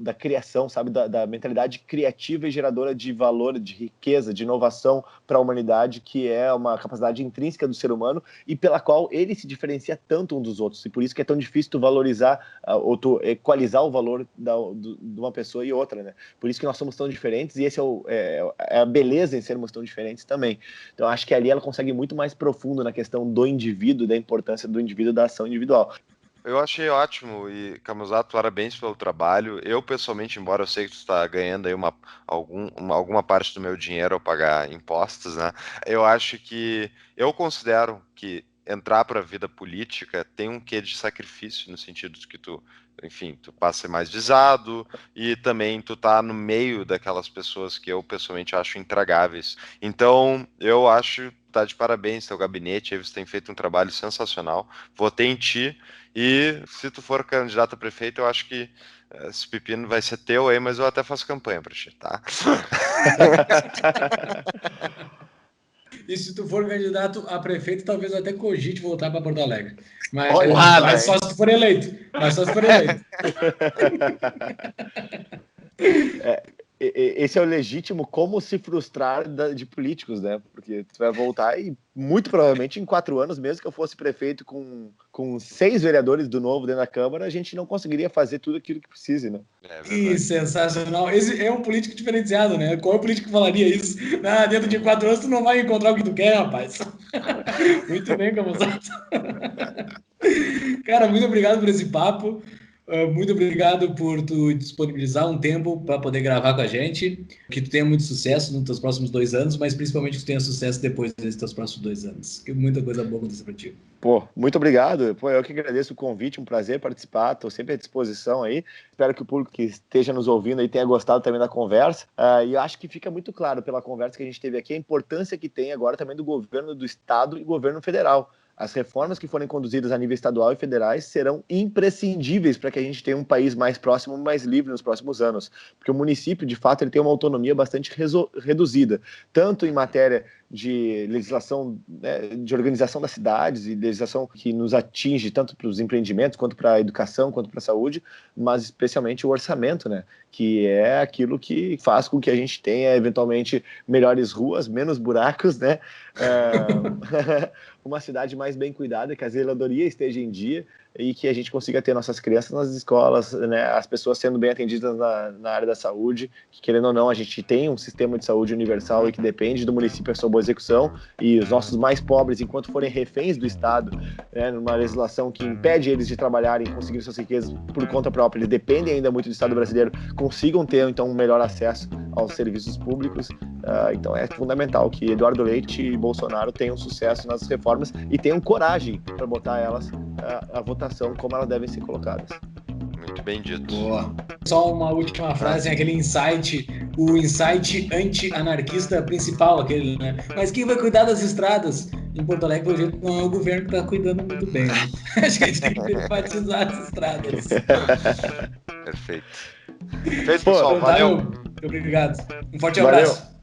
da criação, sabe, da mentalidade criativa e geradora de valor, de riqueza, de inovação para a humanidade, que é uma capacidade intrínseca do ser humano e pela qual ele se diferencia tanto um dos outros, e por isso que é tão difícil tu valorizar ou tu equalizar o valor de uma pessoa e outra, né? Por isso que nós somos tão diferentes, e esse é a beleza em sermos tão diferentes também. Então acho que ali ela consegue ir muito mais profundo na questão do indivíduo, da importância do indivíduo, da ação individual. Eu achei ótimo e, Camusato, parabéns pelo trabalho. Eu, pessoalmente, embora eu sei que tu está ganhando aí alguma parte do meu dinheiro ao pagar impostos, né? Eu considero que entrar para a vida política tem um quê de sacrifício, no sentido de que tu passa a ser mais visado e também tu tá no meio daquelas pessoas que eu, pessoalmente, acho intragáveis. Então, eu acho tá de parabéns, teu gabinete, aí você tem feito um trabalho sensacional. Votei em ti. E se tu for candidato a prefeito, eu acho que esse pepino vai ser teu aí, mas eu até faço campanha pra ti, tá? E se tu for candidato a prefeito, talvez até cogite voltar para Porto Alegre. Mas só se tu for eleito. Esse é o legítimo como se frustrar de políticos, né? Porque tu vai voltar e, muito provavelmente, em 4 anos, mesmo que eu fosse prefeito com 6 vereadores do Novo dentro da Câmara, a gente não conseguiria fazer tudo aquilo que precise, né? Que sensacional. Esse é um político diferenciado, né? Qual é o político que falaria isso? Dentro de 4 anos tu não vai encontrar o que tu quer, rapaz. Muito bem, Camusato. Cara, muito obrigado por esse papo. Muito obrigado por tu disponibilizar um tempo para poder gravar com a gente. Que tu tenha muito sucesso nos teus próximos 2 anos, mas principalmente que tu tenha sucesso depois desses teus próximos 2 anos. Que muita coisa boa aconteça para ti. Muito obrigado. Eu que agradeço o convite, um prazer participar. Estou sempre à disposição aí. Espero que o público que esteja nos ouvindo aí tenha gostado também da conversa. E eu acho que fica muito claro pela conversa que a gente teve aqui a importância que tem agora também do governo do Estado e governo federal. As reformas que forem conduzidas a nível estadual e federais serão imprescindíveis para que a gente tenha um país mais próximo, mais livre nos próximos anos. Porque o município, de fato, ele tem uma autonomia bastante reduzida, tanto em matéria de legislação, né, de organização das cidades e legislação que nos atinge tanto para os empreendimentos, quanto para a educação, quanto para a saúde, mas especialmente o orçamento, né, que é aquilo que faz com que a gente tenha, eventualmente, melhores ruas, menos buracos, né, uma cidade mais bem cuidada, que a zeladoria esteja em dia e que a gente consiga ter nossas crianças nas escolas, né, as pessoas sendo bem atendidas na área da saúde, que, querendo ou não, a gente tem um sistema de saúde universal e que depende do município a sua boa execução, e os nossos mais pobres, enquanto forem reféns do Estado, né, numa legislação que impede eles de trabalharem e conseguir suas riquezas por conta própria, eles dependem ainda muito do Estado brasileiro, consigam ter, então, um melhor acesso aos serviços públicos. Então é fundamental que Eduardo Leite e Bolsonaro tenham sucesso nas reformas e tenham coragem para botar elas à votação como elas devem ser colocadas. Muito bem dito. Boa. Só uma última frase, aquele insight, o insight anti-anarquista principal, aquele, né? Mas quem vai cuidar das estradas? Em Porto Alegre, pelo jeito, não é o governo que está cuidando muito bem, né? Acho que a gente tem que privatizar as estradas. Perfeito. Feito, pessoal. Então, tá, Valeu. obrigado. Um forte Valeu. abraço.